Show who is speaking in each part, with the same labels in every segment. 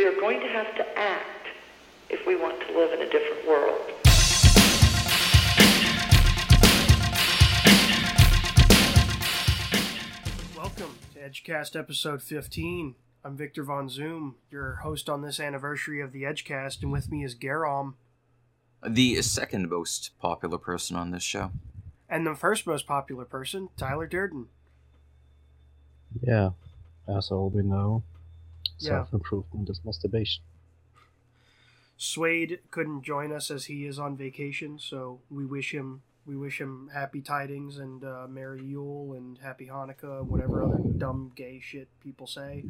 Speaker 1: We are going to have to act if we want to live in a different world.
Speaker 2: Welcome to Edgecast episode 15. I'm Victor Von Zoom, your host on this anniversary of the Edgecast, and with me is Garam.
Speaker 3: The second most popular person on this show.
Speaker 2: And the first most popular person, Tyler Durden.
Speaker 4: Yeah, as all we know,
Speaker 2: Yeah.
Speaker 4: self-improvement is masturbation.
Speaker 2: Swade couldn't join us as he is on vacation, so we wish him happy tidings and Merry Yule and Happy Hanukkah and whatever other dumb gay shit people say.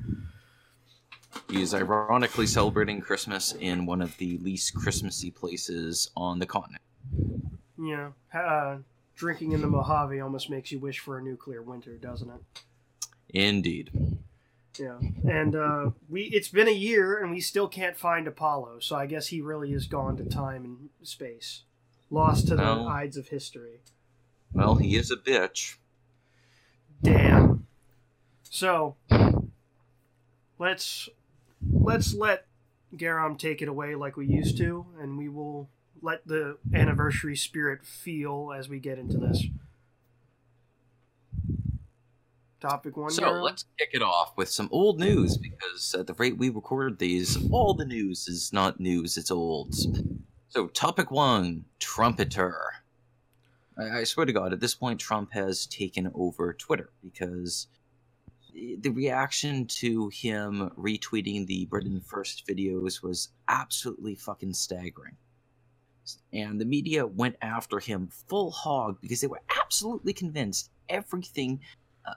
Speaker 3: He is ironically celebrating Christmas in one of the least Christmassy places on the continent.
Speaker 2: Yeah, drinking in the Mojave almost makes you wish for a nuclear winter, doesn't it?
Speaker 3: Indeed.
Speaker 2: Yeah, and it's been a year and we still can't find Apollo, so I guess he really is gone to time and space. Lost to the ides of history.
Speaker 3: Well, he is a bitch.
Speaker 2: Damn. So, let's let Garam take it away like we used to, and we will let the anniversary spirit feel as we get into this. Topic one.
Speaker 3: So
Speaker 2: Garam?
Speaker 3: let's kick it off with some old news, because at the rate we record these, all the news is not news, it's old. So topic one, Trump-itter. I swear to God, at this point Trump has taken over Twitter, because the reaction to him retweeting the Britain First videos was absolutely fucking staggering. And the media went after him full hog because they were absolutely convinced everything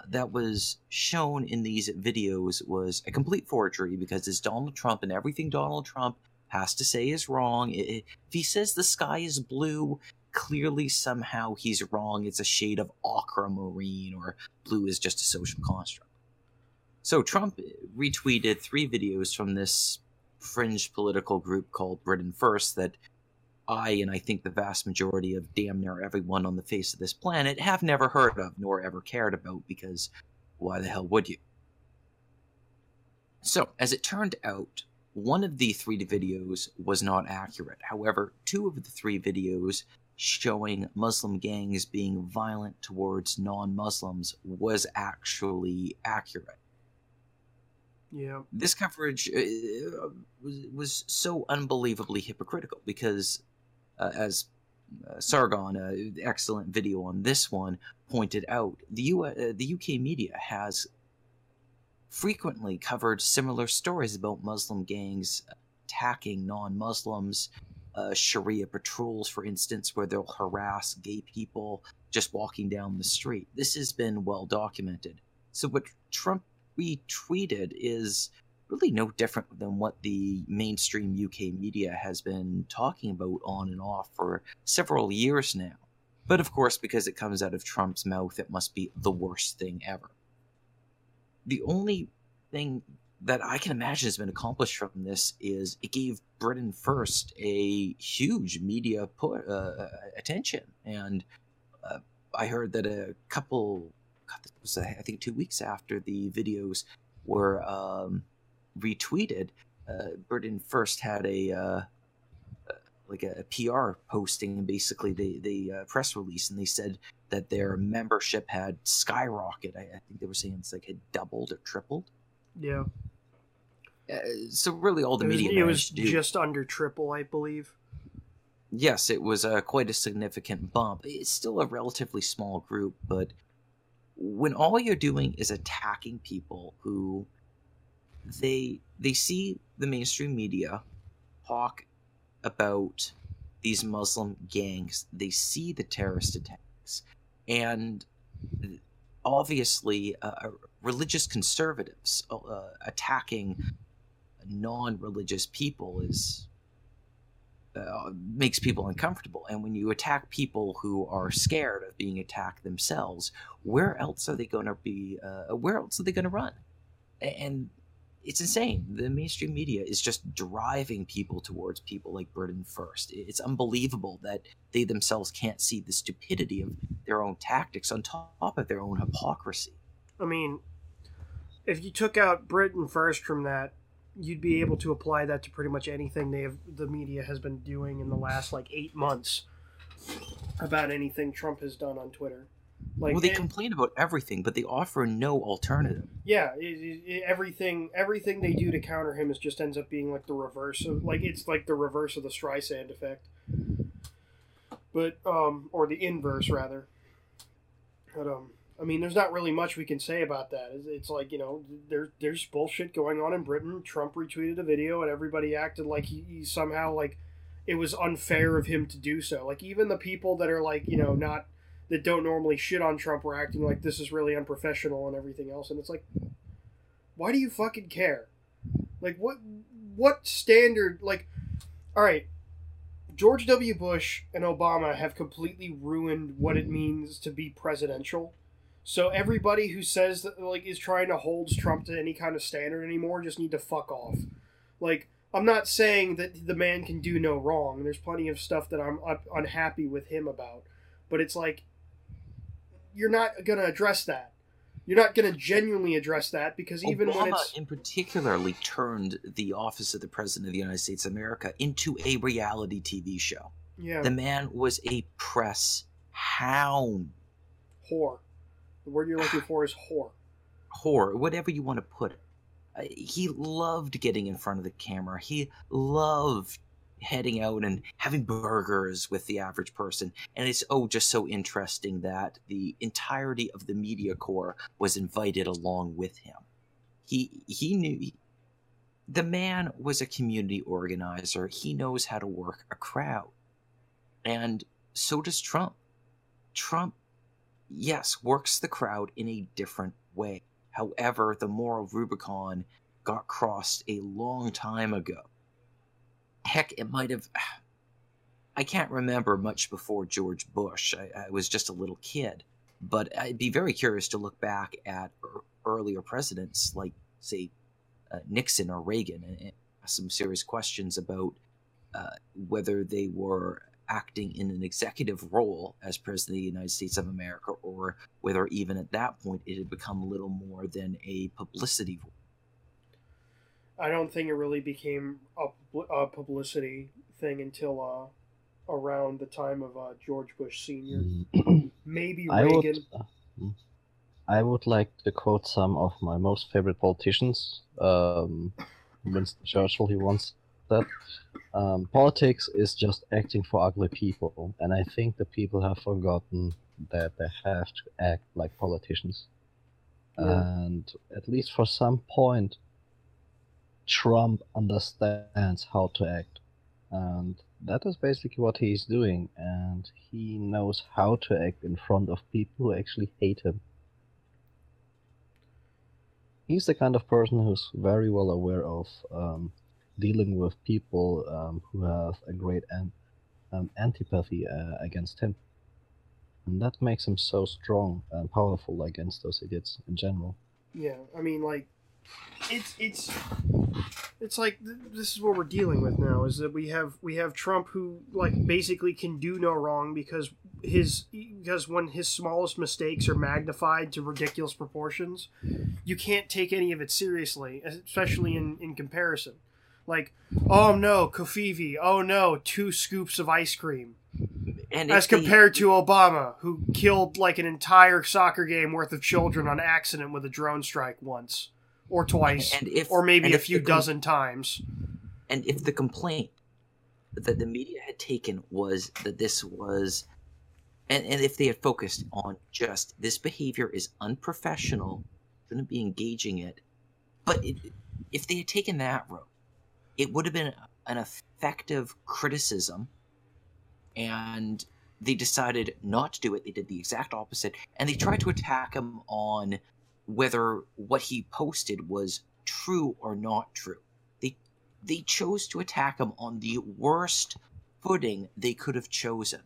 Speaker 3: that was shown in these videos was a complete forgery, because it's Donald Trump and everything Donald Trump has to say is wrong. If he says the sky is blue, clearly somehow he's wrong. It's a shade of aquamarine, or blue is just a social construct. So Trump retweeted 3 videos from this fringe political group called Britain First that and I think the vast majority of damn near everyone on the face of this planet have never heard of nor ever cared about, because why the hell would you? So, as it turned out, one of the 3 videos was not accurate. However, 2 of the 3 videos showing Muslim gangs being violent towards non-Muslims was actually accurate.
Speaker 2: Yeah.
Speaker 3: This coverage was so unbelievably hypocritical, because as Sargon, an excellent video on this one, pointed out, the UK media has frequently covered similar stories about Muslim gangs attacking non-Muslims, Sharia patrols, for instance, where they'll harass gay people just walking down the street. This has been well documented. So what Trump retweeted is really no different than what the mainstream UK media has been talking about on and off for several years now. But of course, because it comes out of Trump's mouth, it must be the worst thing ever. The only thing that I can imagine has been accomplished from this is it gave Britain First a huge media attention. And I heard that a couple, this was, I think 2 weeks after the videos were retweeted, Britain First had a PR posting, and basically they press release, and they said that their membership had skyrocketed. I think they were saying it's like had doubled or tripled.
Speaker 2: Yeah.
Speaker 3: So really all the media managed to do...
Speaker 2: just under triple, I believe.
Speaker 3: Yes, it was quite a significant bump. It's still a relatively small group, but when all you're doing is attacking people who they see the mainstream media talk about these Muslim gangs, they see the terrorist attacks, and obviously religious conservatives attacking non-religious people is makes people uncomfortable. And when you attack people who are scared of being attacked themselves, where else are they going to be? Where else are they going to run? And it's insane. The mainstream media is just driving people towards people like Britain First. It's unbelievable that they themselves can't see the stupidity of their own tactics on top of their own hypocrisy.
Speaker 2: I mean, if you took out Britain First from that, you'd be able to apply that to pretty much anything the media has been doing in the last like 8 months about anything Trump has done on Twitter. Like,
Speaker 3: well, they complain about everything, but they offer no alternative.
Speaker 2: Yeah, everything they do to counter him just ends up being like the reverse of it's like the reverse of the Streisand effect, but or the inverse rather. But I mean, there's not really much we can say about that. It's like, you know, there's bullshit going on in Britain. Trump retweeted a video and everybody acted like he somehow, like, it was unfair of him to do so. Like, even the people that are, like, you know, that don't normally shit on Trump were acting like this is really unprofessional and everything else. And it's like, why do you fucking care? Like, what standard, like, all right, George W. Bush and Obama have completely ruined what it means to be presidential. So everybody who says that, like, is trying to hold Trump to any kind of standard anymore just need to fuck off. Like, I'm not saying that the man can do no wrong. There's plenty of stuff that I'm unhappy with him about. But it's like, you're not going to address that. You're not going to genuinely address that, because even
Speaker 3: Obama
Speaker 2: when it's...
Speaker 3: in particularly turned the office of the President of the United States of America into a reality TV show.
Speaker 2: Yeah.
Speaker 3: The man was a press hound.
Speaker 2: Whore. The word you're looking for is whore.
Speaker 3: Whore, whatever you want to put it. He loved getting in front of the camera. He loved heading out and having burgers with the average person. And it's just so interesting that the entirety of the media corps was invited along with him. He knew the man was a community organizer. He knows how to work a crowd. And so does Trump. Trump, yes, works the crowd in a different way. However, the moral Rubicon got crossed a long time ago. Heck, it might have... I can't remember much before George Bush. I was just a little kid. But I'd be very curious to look back at earlier presidents like, say, Nixon or Reagan and ask some serious questions about whether they were acting in an executive role as President of the United States of America, or whether even at that point it had become little more than a publicity role.
Speaker 2: I don't think it really became a publicity thing until around the time of George Bush Sr. Maybe Reagan.
Speaker 4: I would like to quote some of my most favorite politicians. Winston Churchill, he once said, politics is just acting for ugly people, and I think the people have forgotten that they have to act like politicians. Yeah. And at least for some point, Trump understands how to act, and that is basically what he's doing, and he knows how to act in front of people who actually hate him. He's the kind of person who's very well aware of dealing with people who have a great antipathy against him. And that makes him so strong and powerful against those idiots in general.
Speaker 2: Yeah, I mean, like, it's like this is what we're dealing with now, is that we have Trump, who, like, basically can do no wrong because when his smallest mistakes are magnified to ridiculous proportions, you can't take any of it seriously, especially in comparison. Like, oh no, Kofivi, oh no, 2 scoops of ice cream. And as compared to Obama, who killed like an entire soccer game worth of children on accident with a drone strike once, or twice, or maybe a few dozen times.
Speaker 3: And if the complaint that the media had taken was that this was, and if they had focused on just this behavior is unprofessional, shouldn't be engaging it, but if they had taken that road, it would have been an effective criticism, and they decided not to do it. They did the exact opposite, and they tried to attack him on whether what he posted was true or not true. They chose to attack him on the worst footing they could have chosen.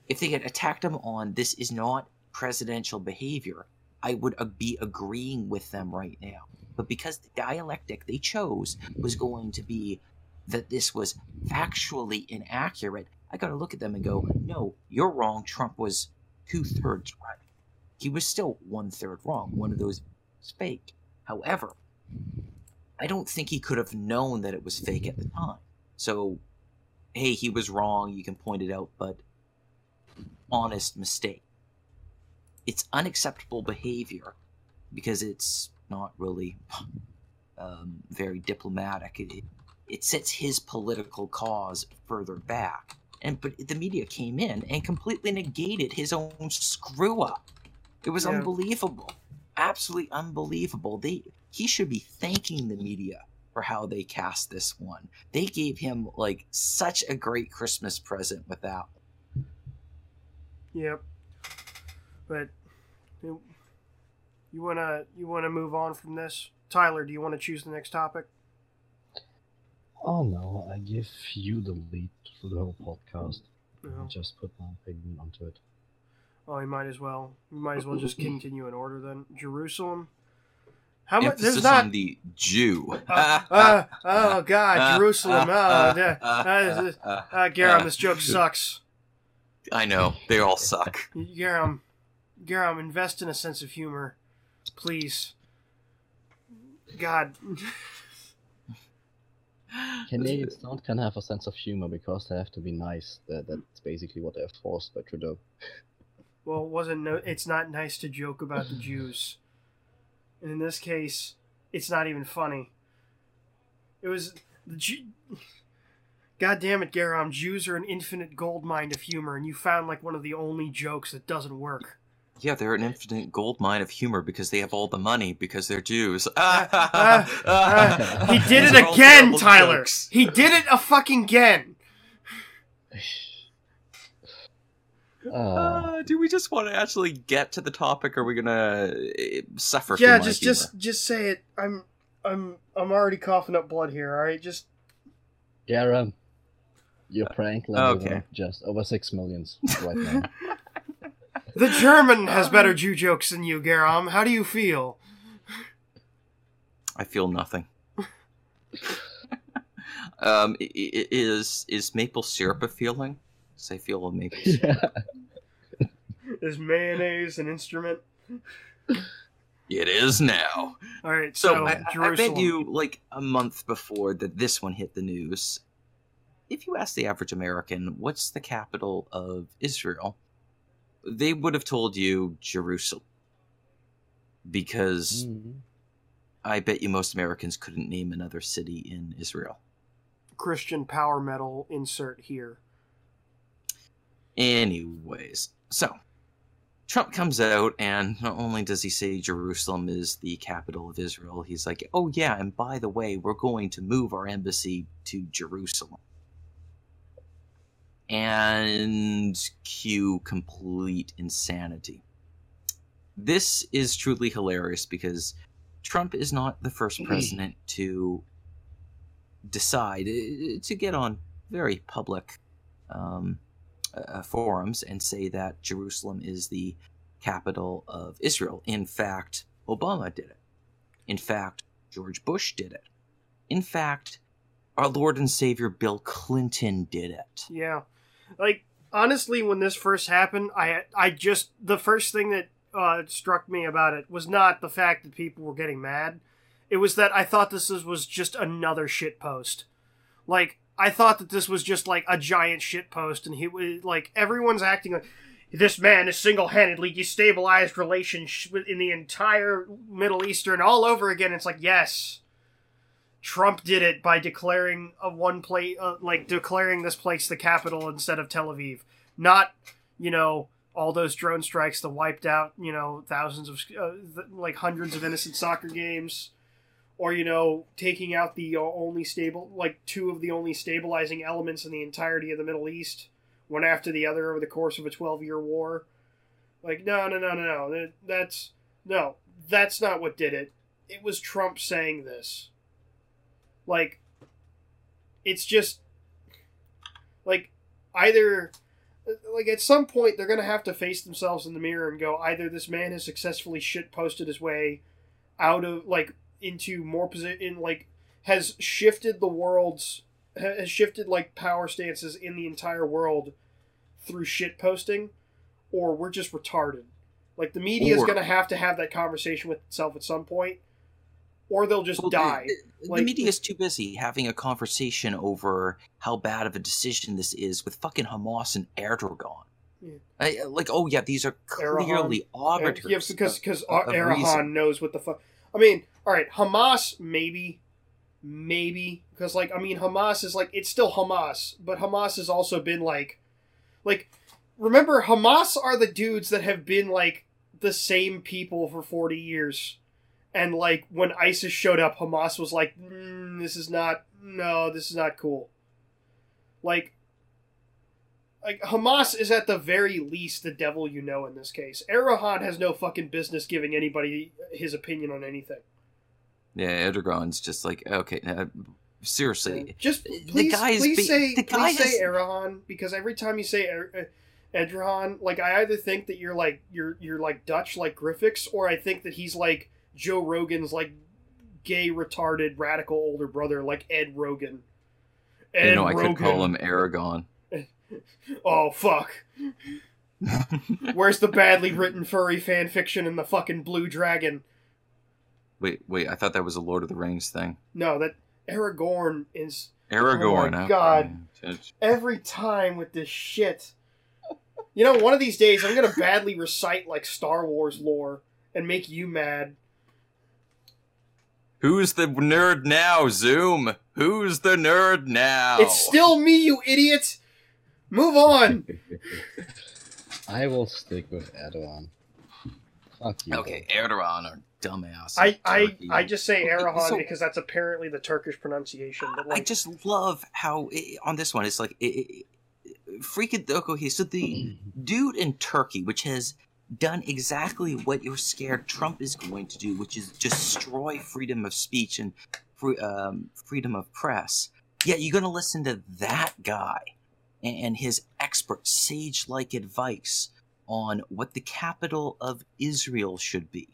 Speaker 3: If they had attacked him on this is not presidential behavior, I would be agreeing with them right now. But because the dialectic they chose was going to be that this was factually inaccurate, I got to look at them and go, no, you're wrong. Trump was 2/3 right. He was still 1/3 wrong. One of those was fake. However, I don't think he could have known that it was fake at the time. So, hey, he was wrong, you can point it out, but honest mistake. It's unacceptable behavior because it's not really very diplomatic. It sets his political cause further back. But the media came in and completely negated his own screw-up. It was unbelievable. Absolutely unbelievable. He should be thanking the media for how they cast this one. They gave him, like, such a great Christmas present with that.
Speaker 2: Yep. But you wanna move on from this? Tyler, do you want to choose the next topic?
Speaker 4: Oh no, I give you the lead for the whole podcast.
Speaker 2: No.
Speaker 4: I just put my opinion onto it.
Speaker 2: Oh, you might as well. You might as well just continue in order then. Jerusalem. How much?
Speaker 3: Emphasis
Speaker 2: There's not
Speaker 3: on the Jew.
Speaker 2: oh God, Jerusalem. Garam, this joke sucks.
Speaker 3: I know, they all suck.
Speaker 2: Garam, invest in a sense of humor, please. God.
Speaker 4: Canadians can have a sense of humor because they have to be nice. That's basically what they're forced by Trudeau.
Speaker 2: Well, it's not nice to joke about the Jews. And in this case, it's not even funny. It was God damn it, Garam, Jews are an infinite goldmine of humor, and you found like one of the only jokes that doesn't work.
Speaker 3: Yeah, they're an infinite goldmine of humor because they have all the money because they're Jews.
Speaker 2: He did it again, Tyler! Jokes. He did it a fucking again!
Speaker 3: Do we just want to actually get to the topic, or are we gonna suffer?
Speaker 2: Yeah,
Speaker 3: through
Speaker 2: just say it. I'm already coughing up blood here. All right, just.
Speaker 4: Garam, your prank level just over 6 million right now.
Speaker 2: The German has better Jew jokes than you, Garam. How do you feel?
Speaker 3: I feel nothing. Is maple syrup a feeling? Because I feel a maple syrup.
Speaker 2: Yeah. Is mayonnaise an instrument?
Speaker 3: It is now.
Speaker 2: All right, so
Speaker 3: I bet you, like, a month before that this one hit the news, if you ask the average American, what's the capital of Israel? They would have told you Jerusalem. Because I bet you most Americans couldn't name another city in Israel.
Speaker 2: Christian power metal insert here.
Speaker 3: Anyways, so Trump comes out, and not only does he say Jerusalem is the capital of Israel, he's like, oh yeah, and by the way, we're going to move our embassy to Jerusalem. And cue complete insanity. This is truly hilarious because Trump is not the first president to decide to get on very public forums and say that Jerusalem is the capital of Israel. In fact, Obama did it. In fact, George Bush did it. In fact, our Lord and Savior Bill Clinton did it.
Speaker 2: Yeah. Like, honestly, when this first happened, the first thing that struck me about it was not the fact that people were getting mad. It was that I thought this was just another shitpost. Like, I thought that this was just, like, a giant shitpost, and he was, like, everyone's acting like, this man has single-handedly destabilized relations in the entire Middle Eastern all over again. It's like, yes, Trump did it by declaring declaring this place the capital instead of Tel Aviv. Not, all those drone strikes that wiped out, thousands of, hundreds of innocent soccer games. Or, taking out the two of the only stabilizing elements in the entirety of the Middle East, one after the other over the course of a 12-year war. Like, no. That's not what did it. It was Trump saying this. Like, it's just, like, either, like, at some point they're going to have to face themselves in the mirror and go, either this man has successfully shitposted his way out of, like, into more position, like, has shifted, like, power stances in the entire world through shitposting, or we're just retarded. Like, the media is going to have that conversation with itself at some point. or they'll just die.
Speaker 3: The media is too busy having a conversation over how bad of a decision this is with fucking Hamas and Erdogan. Yeah. These are clearly arbiters.
Speaker 2: Yeah, because Erdogan knows what the fuck. I mean, all right, Hamas maybe, because Hamas is it's still Hamas, but Hamas has also been remember, Hamas are the dudes that have been the same people for 40 years. And when ISIS showed up, Hamas was this is not cool. Hamas is at the very least the devil you know in this case. Erdogan has no fucking business giving anybody his opinion on anything.
Speaker 3: Yeah, Erdogan's just okay, seriously.
Speaker 2: Just please say Erdogan, because every time you say Erdogan, I either think that you're Dutch like Griffiths, or I think that he's Joe Rogan's gay retarded radical older brother Ed Rogan.
Speaker 3: I could call him Aragon.
Speaker 2: Oh fuck. Where's the badly written furry fan fiction in the fucking Blue Dragon?
Speaker 3: Wait, I thought that was a Lord of the Rings thing.
Speaker 2: No, that Aragorn is...
Speaker 3: Aragorn.
Speaker 2: Oh my god. Every time with this shit. One of these days I'm gonna badly recite Star Wars lore and make you mad.
Speaker 3: Who's the nerd now, Zoom? Who's the nerd now?
Speaker 2: It's still me, you idiot! Move on!
Speaker 4: I will stick with Erdogan. Fuck you.
Speaker 3: Okay, Erdogan or dumbass.
Speaker 2: I just say Erdogan because that's apparently the Turkish pronunciation. But
Speaker 3: I just love how, on this one, it's freaking... Okay, so the dude in Turkey, which has done exactly what you're scared Trump is going to do, which is destroy freedom of speech and freedom of press. Yet you're going to listen to that guy and his expert sage-like advice on what the capital of Israel should be.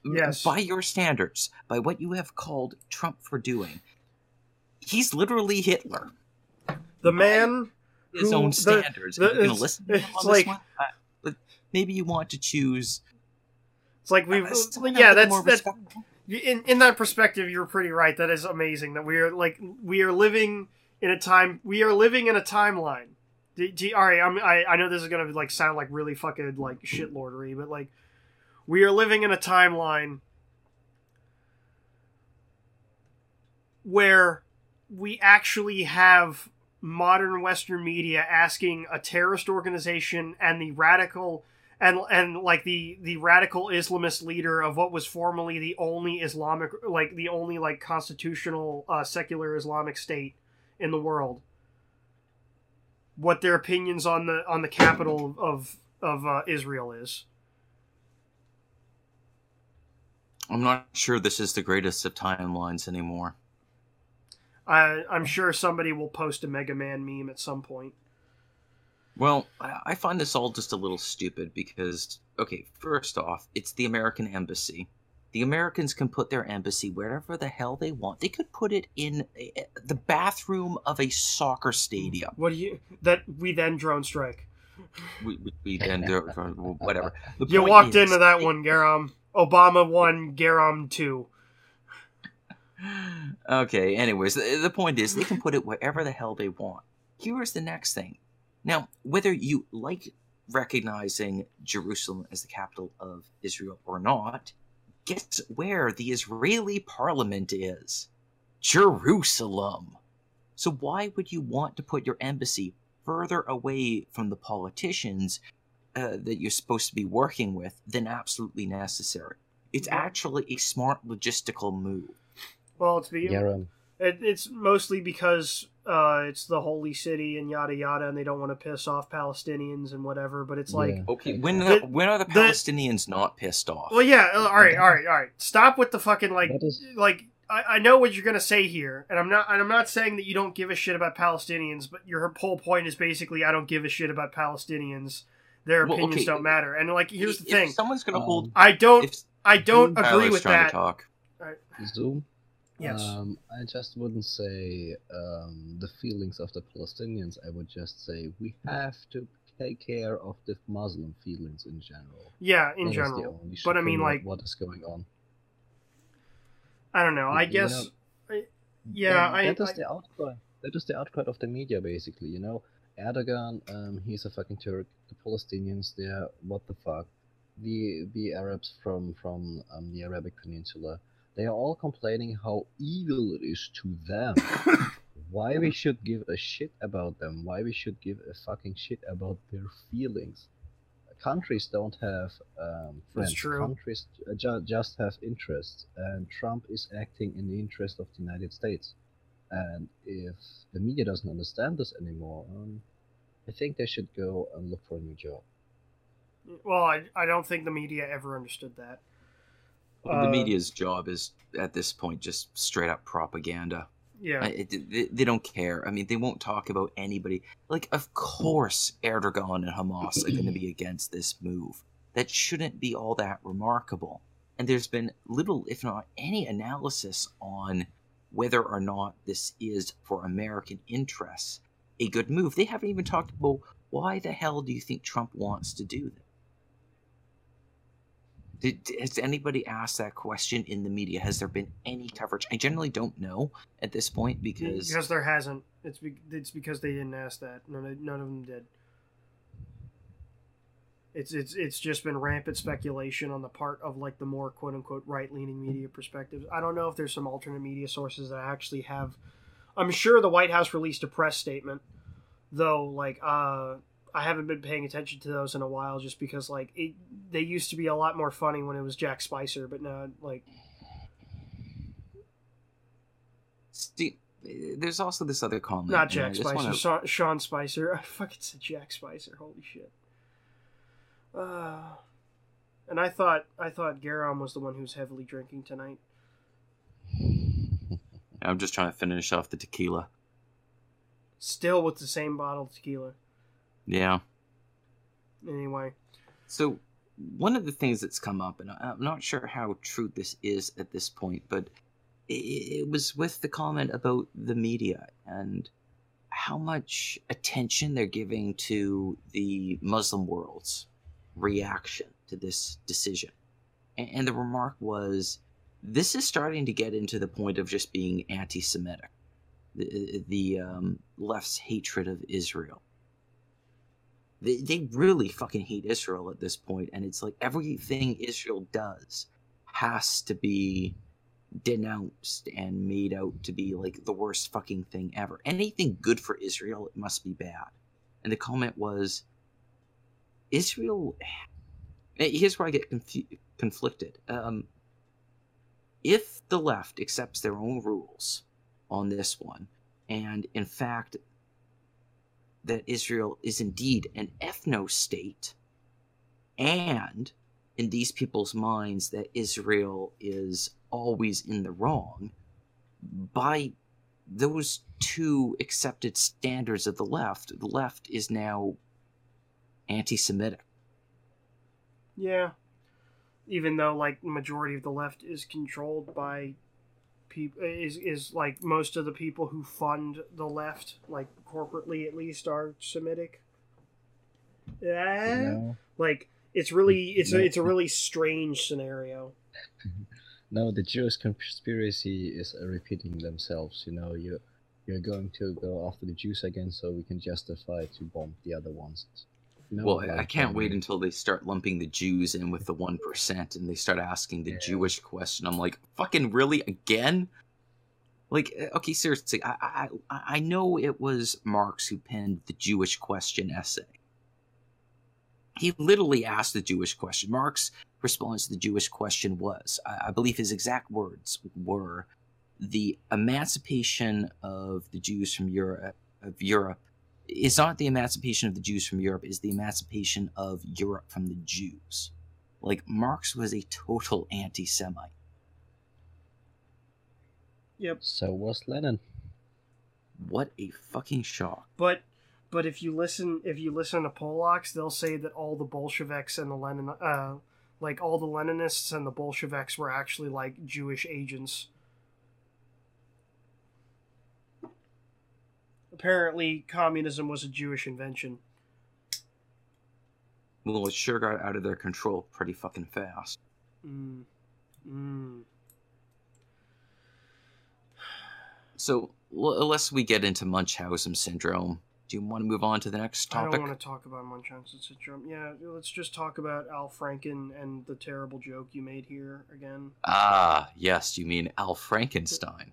Speaker 2: Yes.
Speaker 3: By your standards, by what you have called Trump for doing, he's literally Hitler.
Speaker 2: The man...
Speaker 3: His own standards. You're going to listen to him on this one? But maybe you want to choose...
Speaker 2: It's that's in that perspective, you're pretty right. That is amazing. That we are living in a time. We are living in a timeline. All right, I know this is gonna sound really fucking shitlordery, but we are living in a timeline where we actually have modern Western media asking a terrorist organization and the radical and the radical Islamist leader of what was formerly the only Islamic the only constitutional secular Islamic state in the world, what their opinions on the capital of Israel is.
Speaker 3: I'm not sure this is the greatest of timelines anymore.
Speaker 2: I'm sure somebody will post a Mega Man meme at some point.
Speaker 3: Well, I find this all just a little stupid because, okay, first off, it's the American embassy. The Americans can put their embassy wherever the hell they want. They could put it in the bathroom of a soccer stadium.
Speaker 2: We then drone strike.
Speaker 3: We then do whatever.
Speaker 2: You walked into that one, Garam. Obama 1, Garam 2.
Speaker 3: Okay, anyways, the point is they can put it wherever the hell they want. Here's the next thing. Now, whether you like recognizing Jerusalem as the capital of Israel or not, guess where the Israeli parliament is? Jerusalem. So why would you want to put your embassy further away from the politicians that you're supposed to be working with than absolutely necessary? It's actually a smart logistical move.
Speaker 2: Well, it's mostly because it's the holy city and yada yada, and they don't want to piss off Palestinians and whatever. But it's
Speaker 3: okay, when are the Palestinians not pissed off?
Speaker 2: Well, yeah, all right. Stop with the fucking I know what you're gonna say here, and I'm not saying that you don't give a shit about Palestinians, but your whole point is basically I don't give a shit about Palestinians. Their opinions don't matter. And here's the thing:
Speaker 3: someone's gonna hold.
Speaker 2: I don't agree with that.
Speaker 3: Talk.
Speaker 2: Right.
Speaker 4: Zoom.
Speaker 2: Yes.
Speaker 4: I just wouldn't say the feelings of the Palestinians. I would just say we have to take care of the Muslim feelings in general.
Speaker 2: Yeah, in general. But I mean,
Speaker 4: what is going on?
Speaker 2: I don't know. I guess.
Speaker 4: That is the outcry. That is the outcry of the media, basically. Erdogan, he's a fucking Turk. The Palestinians, they're what the fuck. The Arabs from the Arabic Peninsula, they are all complaining how evil it is to them. Why we should give a shit about them? Why we should give a fucking shit about their feelings? Countries don't have friends.
Speaker 2: That's true.
Speaker 4: Countries just have interests, and Trump is acting in the interest of the United States. And if the media doesn't understand this anymore, I think they should go and look for a new job.
Speaker 2: Well, I don't think the media ever understood that.
Speaker 3: The media's job is, at this point, just straight up propaganda.
Speaker 2: Yeah.
Speaker 3: They don't care. I mean, they won't talk about anybody. Like, of course Erdogan and Hamas are going to be against this move. That shouldn't be all that remarkable. And there's been little, if not any, analysis on whether or not this is, for American interests, a good move. They haven't even talked about why the hell do you think Trump wants to do this? Has anybody asked that question in the media? Has there been any coverage? I generally don't know at this point because
Speaker 2: there hasn't. It's because they didn't ask that. None of them did. It's just been rampant speculation on the part of like the more quote unquote right leaning media perspectives. I don't know if there's some alternate media sources that actually have. I'm sure the White House released a press statement, though. Like I haven't been paying attention to those in a while, just because like they used to be a lot more funny when it was Jack Spicer, but now like.
Speaker 3: See, there's also this other comment.
Speaker 2: Not Jack Spicer, Sean Spicer. I fucking said Jack Spicer. Holy shit. And I thought Garam was the one who's heavily drinking tonight.
Speaker 3: I'm just trying to finish off the tequila.
Speaker 2: Still with the same bottle of tequila.
Speaker 3: Yeah.
Speaker 2: Anyway.
Speaker 3: So, one of the things that's come up, and I'm not sure how true this is at this point, but it was with the comment about the media and how much attention they're giving to the Muslim world's reaction to this decision. And the remark was, this is starting to get into the point of just being anti-Semitic. The left's hatred of Israel. They really fucking hate Israel at this point, and it's like everything Israel does has to be denounced and made out to be like the worst fucking thing ever. Anything good for Israel, it must be bad. And the comment was, Israel... Here's where I get conflicted. If the left accepts their own rules on this one, and in fact that Israel is indeed an ethnostate, and in these people's minds that Israel is always in the wrong, by those two accepted standards of the left is now anti-Semitic.
Speaker 2: Yeah. Even though, like, the majority of the left is controlled by people, is like most of the people who fund the left, like corporately at least, are Semitic.
Speaker 4: No.
Speaker 2: Like it's really it's a really strange scenario.
Speaker 4: No, the Jewish conspiracy is repeating themselves. You're going to go after the Jews again, so we can justify to bomb the other ones.
Speaker 3: Well, I can't wait until they start lumping the Jews in with the 1% and they start asking the Jewish question. I'm like, fucking really? Again? Like, okay, seriously, I know it was Marx who penned the Jewish question essay. He literally asked the Jewish question. Marx's response to the Jewish question was, I believe his exact words were, the emancipation of the Jews from Europe is not the emancipation of the Jews from Europe, is the emancipation of Europe from the Jews. Like, Marx was a total anti-Semite.
Speaker 2: Yep.
Speaker 4: So was Lenin.
Speaker 3: What a fucking shock.
Speaker 2: But if you listen to Polacks, they'll say that all the Bolsheviks and the all the Leninists and the Bolsheviks were actually like Jewish agents. Apparently, communism was a Jewish invention.
Speaker 3: Well, it sure got out of their control pretty fucking fast. So, unless we get into Munchausen syndrome, do you want to move on to the next topic?
Speaker 2: I don't want to talk about Munchausen syndrome. Yeah, let's just talk about Al Franken and the terrible joke you made here again.
Speaker 3: Ah, yes, you mean Al Frankenstein.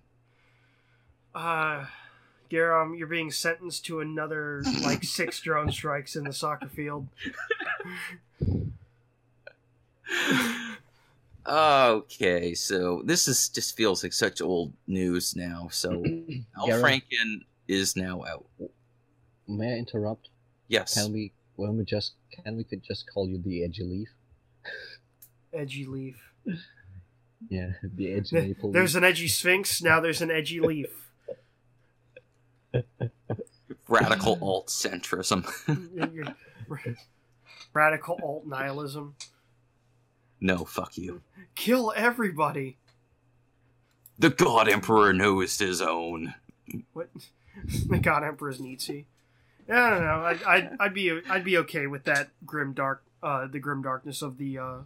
Speaker 2: Garam, you're being sentenced to another, 6 drone strikes in the soccer field.
Speaker 3: Okay, so this just feels like such old news now. So Al Franken is now out.
Speaker 4: May I interrupt?
Speaker 3: Yes.
Speaker 4: Can we just call you the Edgy Leaf?
Speaker 2: Edgy Leaf.
Speaker 4: Yeah, the Edgy Maple Leaf.
Speaker 2: There's an Edgy Sphinx, now there's an Edgy Leaf.
Speaker 3: Radical alt-centrism.
Speaker 2: Radical alt-nihilism.
Speaker 3: No, fuck you.
Speaker 2: Kill everybody.
Speaker 3: The God Emperor knows his own.
Speaker 2: What? The God Emperor's Nietzsche. I don't know. I'd be okay with that grim darkness of the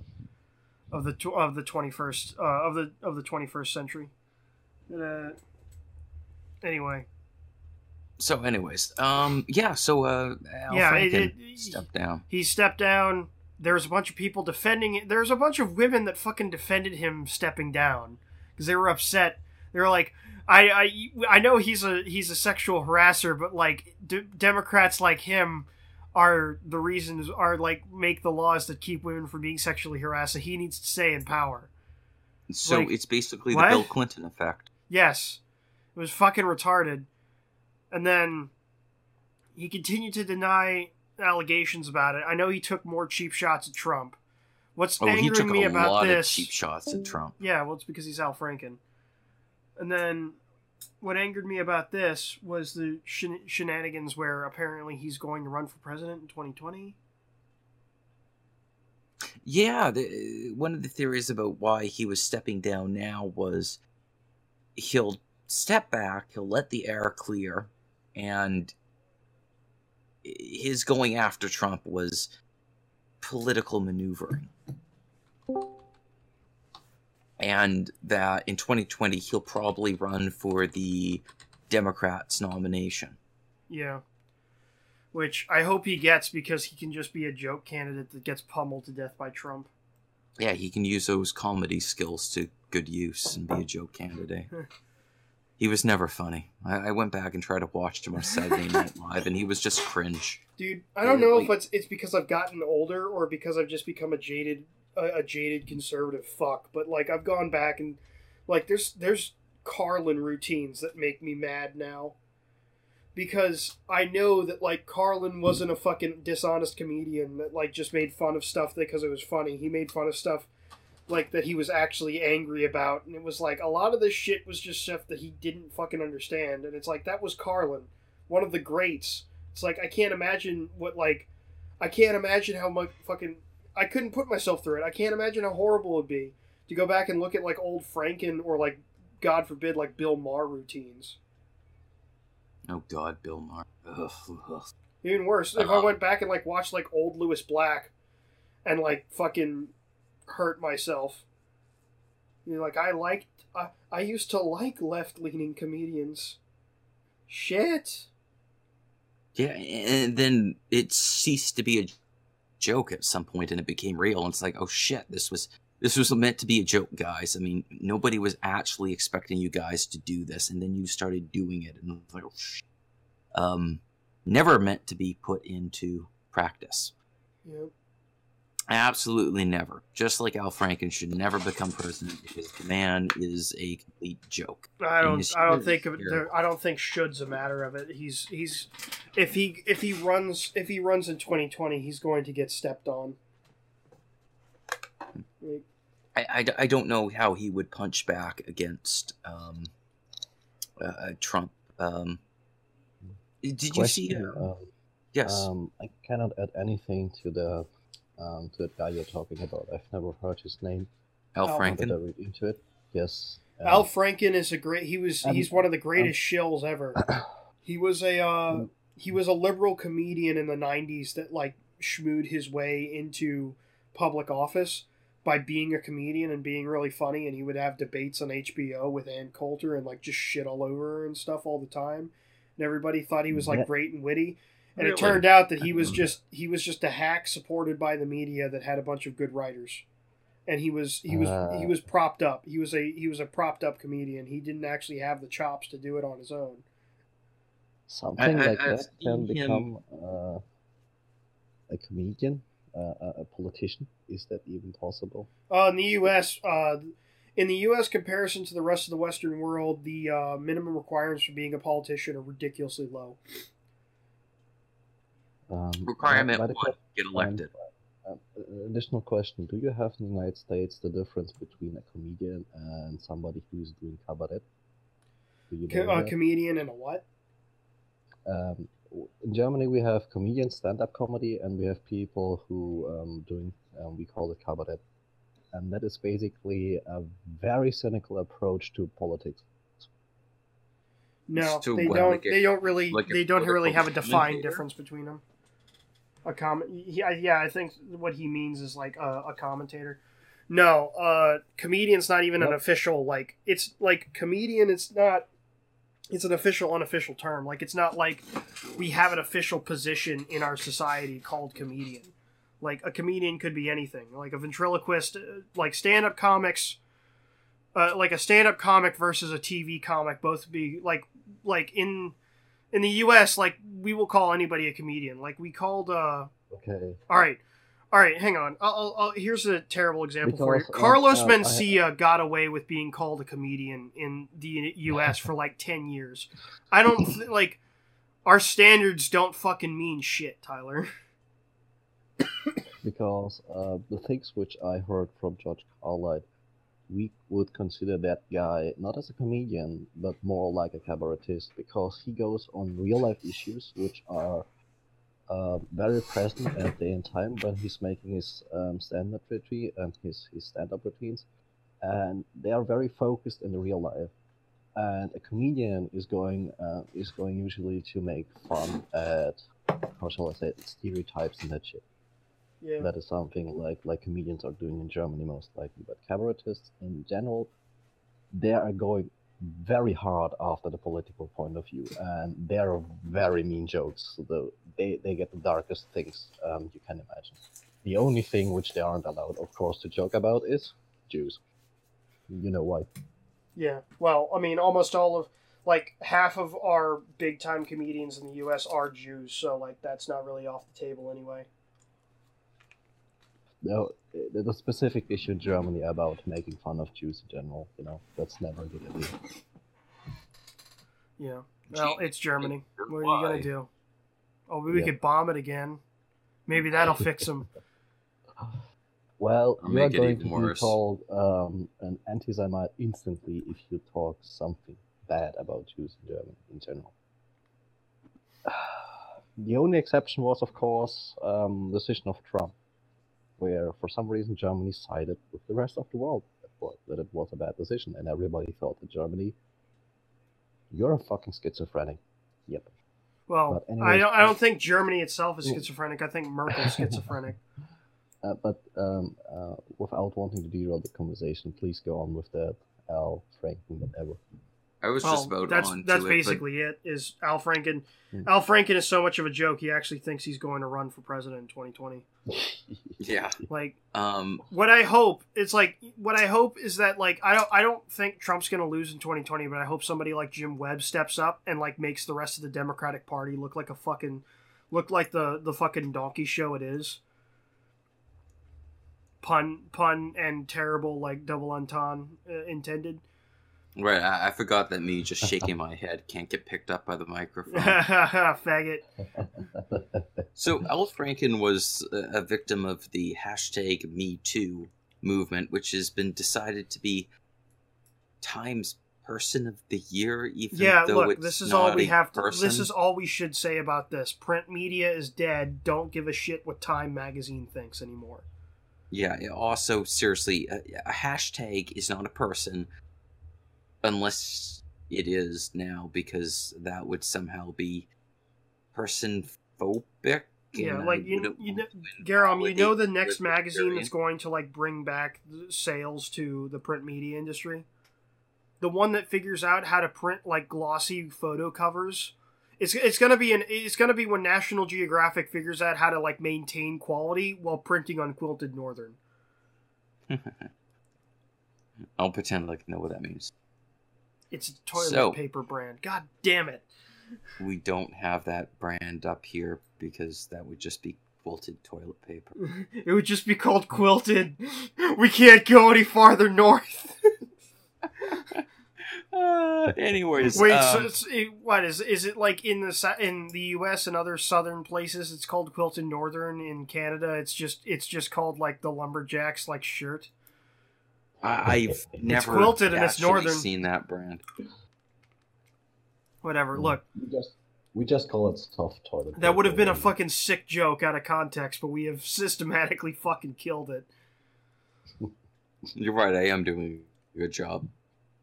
Speaker 2: 21st century. Anyway.
Speaker 3: So, anyways, Al Franken stepped down.
Speaker 2: He stepped down. There was a bunch of people defending it. There was a bunch of women that fucking defended him stepping down because they were upset. They were like, I know he's a sexual harasser, but Democrats like him are the reasons make the laws that keep women from being sexually harassed. So he needs to stay in power.
Speaker 3: So it's basically the Bill Clinton effect.
Speaker 2: Yes, it was fucking retarded. And then he continued to deny allegations about it. I know he took more cheap shots at Trump. What's angering me about this?
Speaker 3: He took a lot of cheap shots at Trump.
Speaker 2: Yeah, well, it's because he's Al Franken. And then what angered me about this was the shenanigans where apparently he's going to run for president in 2020.
Speaker 3: Yeah, one of the theories about why he was stepping down now was he'll step back, he'll let the air clear, and his going after Trump was political maneuvering. And that in 2020 he'll probably run for the Democrats' nomination.
Speaker 2: Yeah. Which I hope he gets because he can just be a joke candidate that gets pummeled to death by Trump.
Speaker 3: Yeah, he can use those comedy skills to good use and be a joke candidate. He was never funny. I went back and tried to watch him on Saturday Night Live, and he was just cringe.
Speaker 2: Dude, I don't know if it's because I've gotten older or because I've just become a jaded conservative fuck. But I've gone back and there's Carlin routines that make me mad now, because I know that Carlin wasn't a fucking dishonest comedian that just made fun of stuff because it was funny. He made fun of stuff that he was actually angry about, and it was a lot of this shit was just stuff that he didn't fucking understand, and it's that was Carlin, one of the greats. It's I can't imagine I can't imagine how much fucking, I couldn't put myself through it. I can't imagine how horrible it would be to go back and look at old Franken or God forbid Bill Maher routines.
Speaker 3: Oh God, Bill Maher. Ugh.
Speaker 2: Even worse, if I went back and watched old Lewis Black and fucking hurt myself. I used to like left-leaning comedians. Shit.
Speaker 3: Yeah, and then it ceased to be a joke at some point, and it became real. And it's oh shit, this was meant to be a joke, guys. I mean, nobody was actually expecting you guys to do this, and then you started doing it, and it's oh shit. Never meant to be put into practice.
Speaker 2: Yep.
Speaker 3: Absolutely never. Just like Al Franken should never become president because the man is a complete joke.
Speaker 2: I don't think should's a matter of it. He's if he runs in 2020, he's going to get stepped on.
Speaker 3: I don't know how he would punch back against Trump. Did you see? Yes.
Speaker 4: I cannot add anything to the guy you're talking about. I've never heard his name.
Speaker 3: Al Franken.
Speaker 4: Did I read into it? Yes.
Speaker 2: Al Franken is he's one of the greatest shills ever. He was a liberal comedian in the 90s that schmooed his way into public office by being a comedian and being really funny, and he would have debates on HBO with Ann Coulter and like just shit all over her and stuff all the time, and everybody thought he was like great and witty. And
Speaker 3: Really?
Speaker 2: it turned out that he was just a hack supported by the media that had a bunch of good writers, and he was propped up. He was a propped up comedian. He didn't actually have the chops to do it on his own.
Speaker 4: Something like that can
Speaker 3: seen
Speaker 4: become a comedian, a politician. Is that even possible?
Speaker 2: In the U.S., comparison to the rest of the Western world, the minimum requirements for being a politician are ridiculously low.
Speaker 3: Requirement one, get elected.
Speaker 4: Additional question: do you have in the United States the difference between a comedian and somebody who's doing cabaret? Do you know
Speaker 2: A
Speaker 4: that?
Speaker 2: comedian and a what?
Speaker 4: In Germany, we have comedian stand-up comedy, and we have people who we call it cabaret, and that is basically a very cynical approach to politics.
Speaker 2: No,
Speaker 3: To
Speaker 2: they
Speaker 3: what,
Speaker 2: don't.
Speaker 3: like a-
Speaker 2: They don't really.
Speaker 3: like a
Speaker 2: They don't really have a
Speaker 3: political
Speaker 2: defined
Speaker 3: commentator?
Speaker 2: difference between them. Yeah. I think what he means is like a commentator. No, comedian's not even an official like. It's like comedian. It's not. It's an official, unofficial term. Like it's not like we have an official position in our society called comedian. Like a comedian could be anything. Like a ventriloquist, like stand-up comics. Like a stand-up comic versus a TV comic, both be like in the U.S. like we will call anybody a comedian. Like we called.
Speaker 4: Okay.
Speaker 2: All right. Hang on. I'll here's a terrible example for you.
Speaker 4: Because,
Speaker 2: Carlos Mencia got away with being called a comedian in the U.S. for like 10 years. I don't like our standards don't fucking mean shit, Tyler.
Speaker 4: Because the things which I heard from George Carlile, we would consider that guy not as a comedian, but more like a cabaretist, because he goes on real life issues which are very present at the same time when he's making his stand-up routine and his stand-up routines, and they are very focused in the real life. And a comedian is going usually to make fun at, how shall I say it, stereotypes and that shit.
Speaker 2: Yeah.
Speaker 4: That is something like comedians are doing in Germany most likely. But cabaretists in general, they are going very hard after the political point of view, and they are very mean jokes. So they get the darkest things you can imagine. The only thing which they aren't allowed, of course, to joke about is Jews. You know why?
Speaker 2: Yeah. Well, I mean, almost all of like half of our big time comedians in the U.S. are Jews, so like that's not really off the table anyway.
Speaker 4: No, the specific issue in Germany about making fun of Jews in general, that's never a good idea.
Speaker 2: Yeah. Well, it's Germany. What are you gonna do? Oh, maybe we
Speaker 4: Yeah.
Speaker 2: could bomb it again. Maybe that'll fix them.
Speaker 4: Well,
Speaker 3: Or
Speaker 4: you are
Speaker 3: make it
Speaker 4: going
Speaker 3: even
Speaker 4: to be
Speaker 3: worse.
Speaker 4: called an anti-Semite instantly if you talk something bad about Jews in Germany in general. The only exception was, of course, the decision of Trump, where for some reason Germany sided with the rest of the world that it was a bad decision, and everybody thought that Germany, you're a fucking schizophrenic. Yep.
Speaker 2: Well,
Speaker 4: But anyways,
Speaker 2: I don't think Germany itself is schizophrenic. I think Merkel's schizophrenic.
Speaker 4: But without wanting to derail the conversation, please go on with that, Al, Franken, whatever.
Speaker 3: I was just about
Speaker 2: that's
Speaker 3: on
Speaker 2: that's
Speaker 3: to
Speaker 2: basically it. Is Al Franken?
Speaker 4: Hmm.
Speaker 2: Al Franken is so much of a joke. He actually thinks he's going to run for president in 2020.
Speaker 3: Yeah.
Speaker 2: Like
Speaker 3: Um,
Speaker 2: what I hope is that like I don't think Trump's going to lose in 2020, but I hope somebody like Jim Webb steps up and like makes the rest of the Democratic Party look like the fucking donkey show it is. Pun and terrible like double entendre intended.
Speaker 3: right, I forgot that me just shaking my head can't get picked up by the microphone.
Speaker 2: Faggot.
Speaker 3: So Al Franken was a victim of the hashtag #MeToo movement, which has been decided to be Time's Person of the Year, even
Speaker 2: Yeah,
Speaker 3: though
Speaker 2: look,
Speaker 3: it's
Speaker 2: this is
Speaker 3: not
Speaker 2: all we
Speaker 3: a
Speaker 2: have to.
Speaker 3: person.
Speaker 2: This is all we should say about this. Print media is dead. Don't give a shit what Time magazine thinks anymore.
Speaker 3: Yeah, also, seriously, a hashtag is not a person unless it is now, because that would somehow be person-phobic
Speaker 2: Yeah,
Speaker 3: and
Speaker 2: like
Speaker 3: I
Speaker 2: you
Speaker 3: wouldn't
Speaker 2: know,
Speaker 3: want to
Speaker 2: Garam, you know
Speaker 3: invalidate
Speaker 2: the next
Speaker 3: your
Speaker 2: magazine that's
Speaker 3: experience.
Speaker 2: going to like bring back sales to the print media industry. The one that figures out how to print like glossy photo covers. It's gonna be when National Geographic figures out how to like maintain quality while printing on quilted northern.
Speaker 3: I'll pretend like I know what that means.
Speaker 2: It's a toilet
Speaker 3: So-
Speaker 2: paper brand. God damn it!
Speaker 3: We don't have that brand up here because that would just be quilted toilet paper.
Speaker 2: It would just be called quilted. We can't go any farther north.
Speaker 3: Anyways,
Speaker 2: Wait, so what is it like in the U.S. and other southern places? It's called quilted northern. In Canada, it's just called like the lumberjacks like shirt.
Speaker 3: I've never
Speaker 2: quilted and it's
Speaker 3: actually
Speaker 2: northern.
Speaker 3: seen that brand.
Speaker 2: Whatever. Look,
Speaker 4: We just call it soft toilet.
Speaker 2: that would have been a
Speaker 4: paper.
Speaker 2: fucking sick joke out of context, but we have systematically fucking killed it.
Speaker 3: You're right, I am doing a good job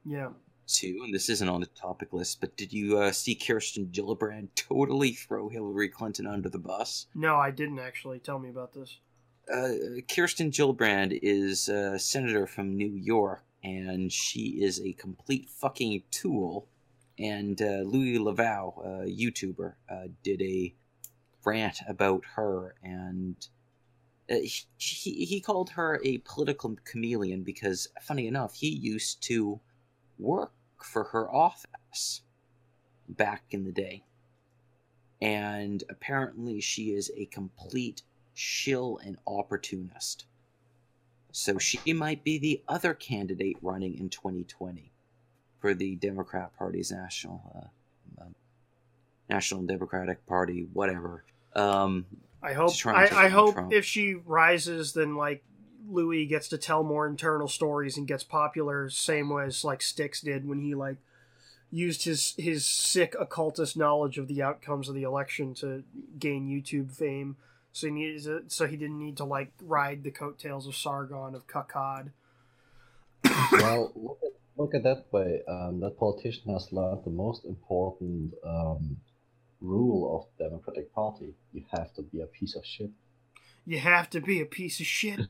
Speaker 2: Yeah.
Speaker 3: too, and this isn't on the topic list, but did you see Kirsten Gillibrand totally throw Hillary Clinton under the bus?
Speaker 2: No, I didn't actually. Tell me about this.
Speaker 3: Kirsten Gillibrand is a senator from New York, and she is a complete fucking tool. And Louis Laval, a YouTuber, did a rant about her, and he called her a political chameleon because, funny enough, he used to work for her office back in the day. And apparently she is a complete shill and opportunist. So she might be the other candidate running in 2020 for the Democrat Party's National Democratic Party, whatever.
Speaker 2: I hope.
Speaker 3: to try and take
Speaker 2: I
Speaker 3: on
Speaker 2: hope
Speaker 3: Trump.
Speaker 2: if she rises, then like Louis gets to tell more internal stories and gets popular, same way as like Styx did when he like used his sick occultist knowledge of the outcomes of the election to gain YouTube fame. So he didn't need to like ride the coattails of Sargon of Akkad.
Speaker 4: Well, look at that way. That politician has learned the most important rule of the Democratic Party. You have to be a piece of shit.
Speaker 2: You have to be a piece of shit.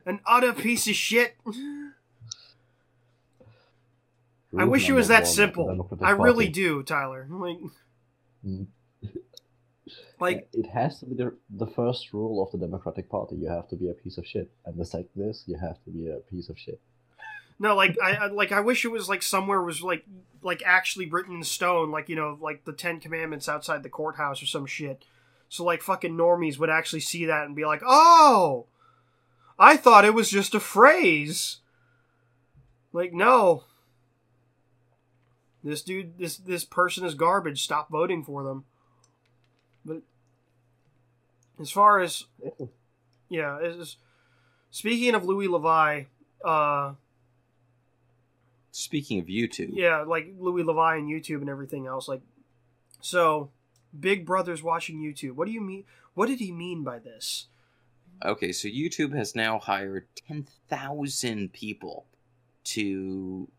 Speaker 2: An utter piece of shit. I
Speaker 4: Rule
Speaker 2: wish it was
Speaker 4: number
Speaker 2: that
Speaker 4: one of the
Speaker 2: simple.
Speaker 4: Democratic
Speaker 2: I really
Speaker 4: Party.
Speaker 2: do, Tyler.
Speaker 4: Mm.
Speaker 2: Like,
Speaker 4: It has to be the first rule of the Democratic Party. You have to be a piece of shit. And the second is, you have to be a piece of shit.
Speaker 2: no, like I wish it was like somewhere was like actually written in stone, like, you know, like the 10 Commandments outside the courthouse or some shit. So like fucking normies would actually see that and be like, "Oh, I thought it was just a phrase." Like, no. This dude, this person is garbage. Stop voting for them. But as far as speaking of Louis Levi,
Speaker 3: Speaking of YouTube,
Speaker 2: yeah, like Louis Levi and YouTube and everything else, like, so Big Brother's watching YouTube. What do you mean? What did he mean by this?
Speaker 3: okay, so YouTube has now hired 10,000 people to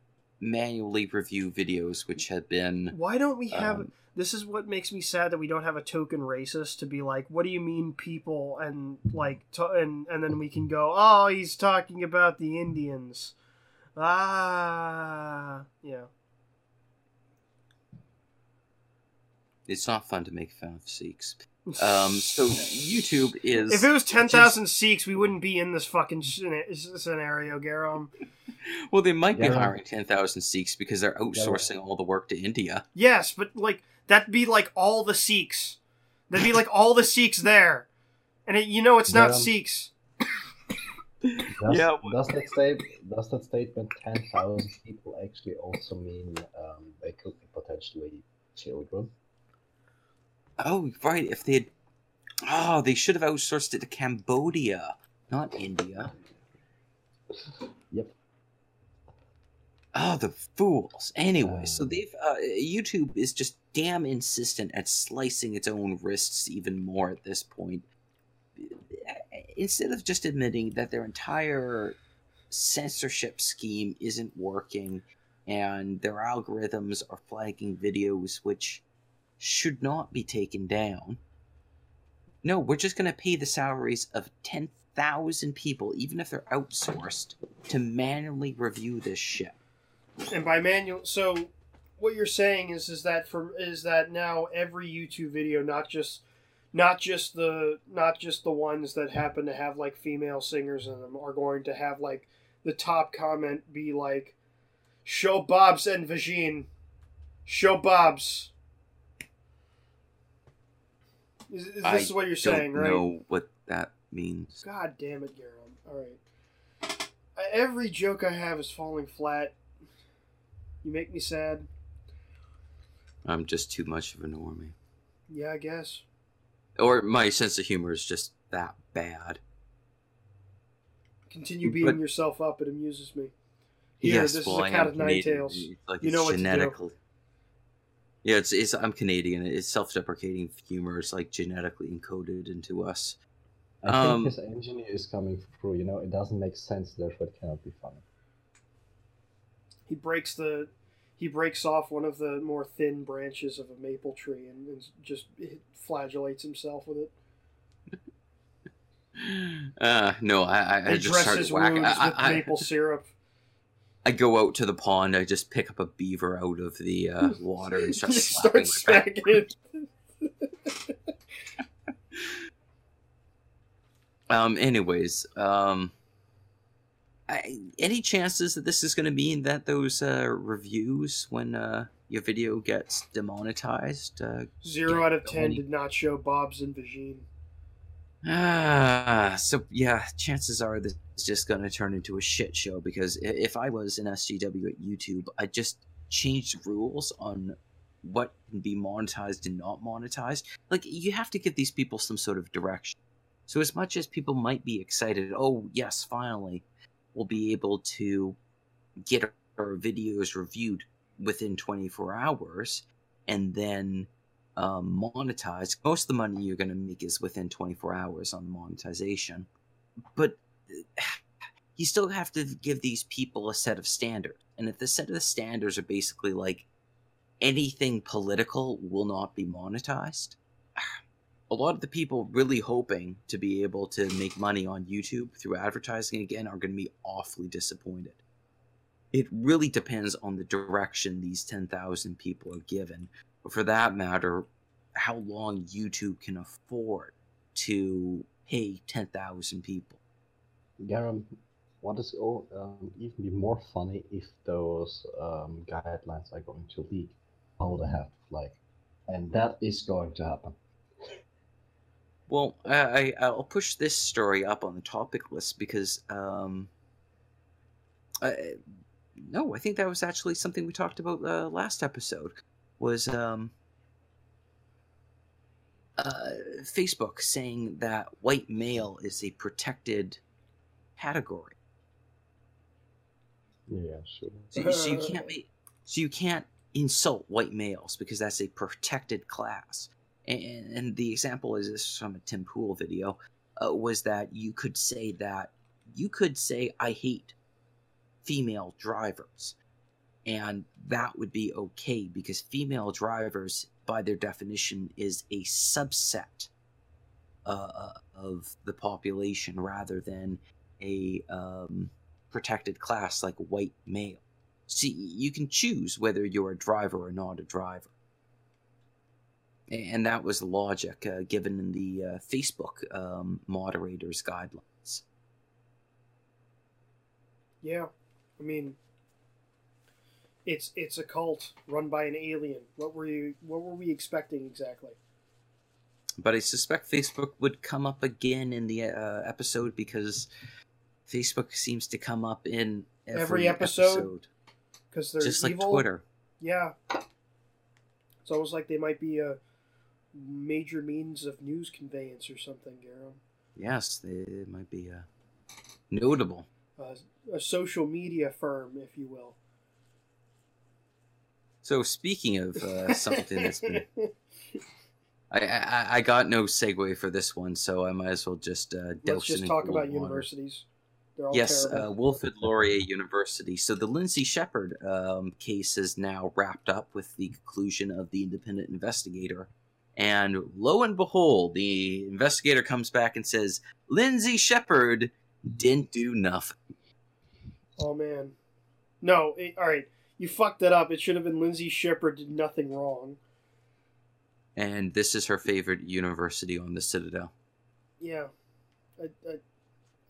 Speaker 3: manually review videos which had been...
Speaker 2: Why don't we have? This is what makes me sad that we don't have a token racist to be like, what do you mean, people? And like, and then we can go, oh, he's talking about the Indians. Ah, yeah.
Speaker 3: It's not fun to make fun of Sikhs. So YouTube is...
Speaker 2: If it was 10,000 Sikhs, we wouldn't be in this fucking scenario, Garam.
Speaker 3: Well, they might be
Speaker 4: Yeah.
Speaker 3: hiring 10,000 Sikhs because they're outsourcing all the work to India.
Speaker 2: Yes, but like that'd be like all the Sikhs. That'd be like all the Sikhs there, and it's not
Speaker 4: Yeah.
Speaker 2: Sikhs.
Speaker 4: Does that statement 10,000 people actually also mean they could be potentially children?
Speaker 3: Oh, right. If they had... Oh, they should have outsourced it to Cambodia, not India.
Speaker 4: Yep.
Speaker 3: Oh, the fools. Anyway, so they've... YouTube is just damn insistent at slicing its own wrists even more at this point. Instead of just admitting that their entire censorship scheme isn't working and their algorithms are flagging videos which should not be taken down, No, we're just going to pay the salaries of 10,000 people, even if they're outsourced, to manually review this shit.
Speaker 2: And by manual, so what you're saying is that now every YouTube video, not just the ones that happen to have like female singers in them, are going to have like the top comment be like, "Show Bob's and Vagine, show Bob's." Is this what you're saying, right?
Speaker 3: I don't know what that means.
Speaker 2: God damn it, Garam. Alright. Every joke I have is falling flat. You make me sad.
Speaker 3: I'm just too much of a normie.
Speaker 2: Yeah, I guess.
Speaker 3: Or my sense of humor is just that bad.
Speaker 2: Continue beating yourself up. It amuses me. Here,
Speaker 3: yes,
Speaker 2: this
Speaker 3: well,
Speaker 2: is a cat of nine tails.
Speaker 3: Like,
Speaker 2: you know what
Speaker 3: genetically.
Speaker 2: to do.
Speaker 3: Yeah, I'm Canadian. It's self-deprecating humor. It's like genetically encoded into us.
Speaker 4: I think his engineer is coming through. You know, it doesn't make sense. Therefore, it cannot be funny.
Speaker 2: He breaks off one of the more thin branches of a maple tree and just flagellates himself with it.
Speaker 3: No, I just start
Speaker 2: his
Speaker 3: whacking.
Speaker 2: wounds with maple syrup.
Speaker 3: I go out to the pond. I just pick up a beaver out of the water and start
Speaker 2: smacking it.
Speaker 3: Anyways, any chances that this is going to mean that those reviews, when your video gets demonetized,
Speaker 2: 0 out of 10 did not show Bob's and Vagine.
Speaker 3: So yeah, chances are this is just going to turn into a shit show, because if I was an SGW at YouTube, I'd just change the rules on what can be monetized and not monetized. Like, you have to give these people some sort of direction. So as much as people might be excited, oh yes, finally, we'll be able to get our videos reviewed within 24 hours and then monetize. Most of the money you're going to make is within 24 hours on the monetization. But you still have to give these people a set of standards. And if the set of the standards are basically like, anything political will not be monetized, a lot of the people really hoping to be able to make money on YouTube through advertising again are going to be awfully disappointed. It really depends on the direction these 10,000 people are given. But for that matter, how long YouTube can afford to pay 10,000 people.
Speaker 4: Garam, what is even be more funny if those guidelines are going to leak? How they have to flag. And that is going to happen.
Speaker 3: Well, I'll push this story up on the topic list because, no, I think that was actually something we talked about last episode, was Facebook saying that white male is a protected category.
Speaker 4: Yeah, sure.
Speaker 3: So you can't insult white males because that's a protected class. And the example is this from a Tim Pool video, was that you could say I hate female drivers, and that would be okay because female drivers, by their definition, is a subset of the population rather than a protected class like white male. See, you can choose whether you're a driver or not a driver. And that was the logic given in the Facebook moderators' guidelines.
Speaker 2: Yeah, I mean, it's a cult run by an alien. What were we expecting exactly?
Speaker 3: But I suspect Facebook would come up again in the episode because Facebook seems to come up in every episode.
Speaker 2: Because they're
Speaker 3: just
Speaker 2: evil.
Speaker 3: Like Twitter.
Speaker 2: Yeah. It's almost like they might be a major means of news conveyance or something, Garo.
Speaker 3: Yes, it might be notable.
Speaker 2: A social media firm, if you will.
Speaker 3: So speaking of something that's been... I got no segue for this one, so I might as well just
Speaker 2: let's just talk about universities. They're all
Speaker 3: yes,
Speaker 2: terrible.
Speaker 3: Wilfrid Laurier University. So the Lindsay Shepherd case is now wrapped up with the conclusion of the independent investigator And lo and behold, the investigator comes back and says, Lindsay Shepherd didn't do nothing.
Speaker 2: Oh, man. No, all right. You fucked that up. It should have been Lindsay Shepherd did nothing wrong.
Speaker 3: And this is her favorite university on the Citadel.
Speaker 2: Yeah.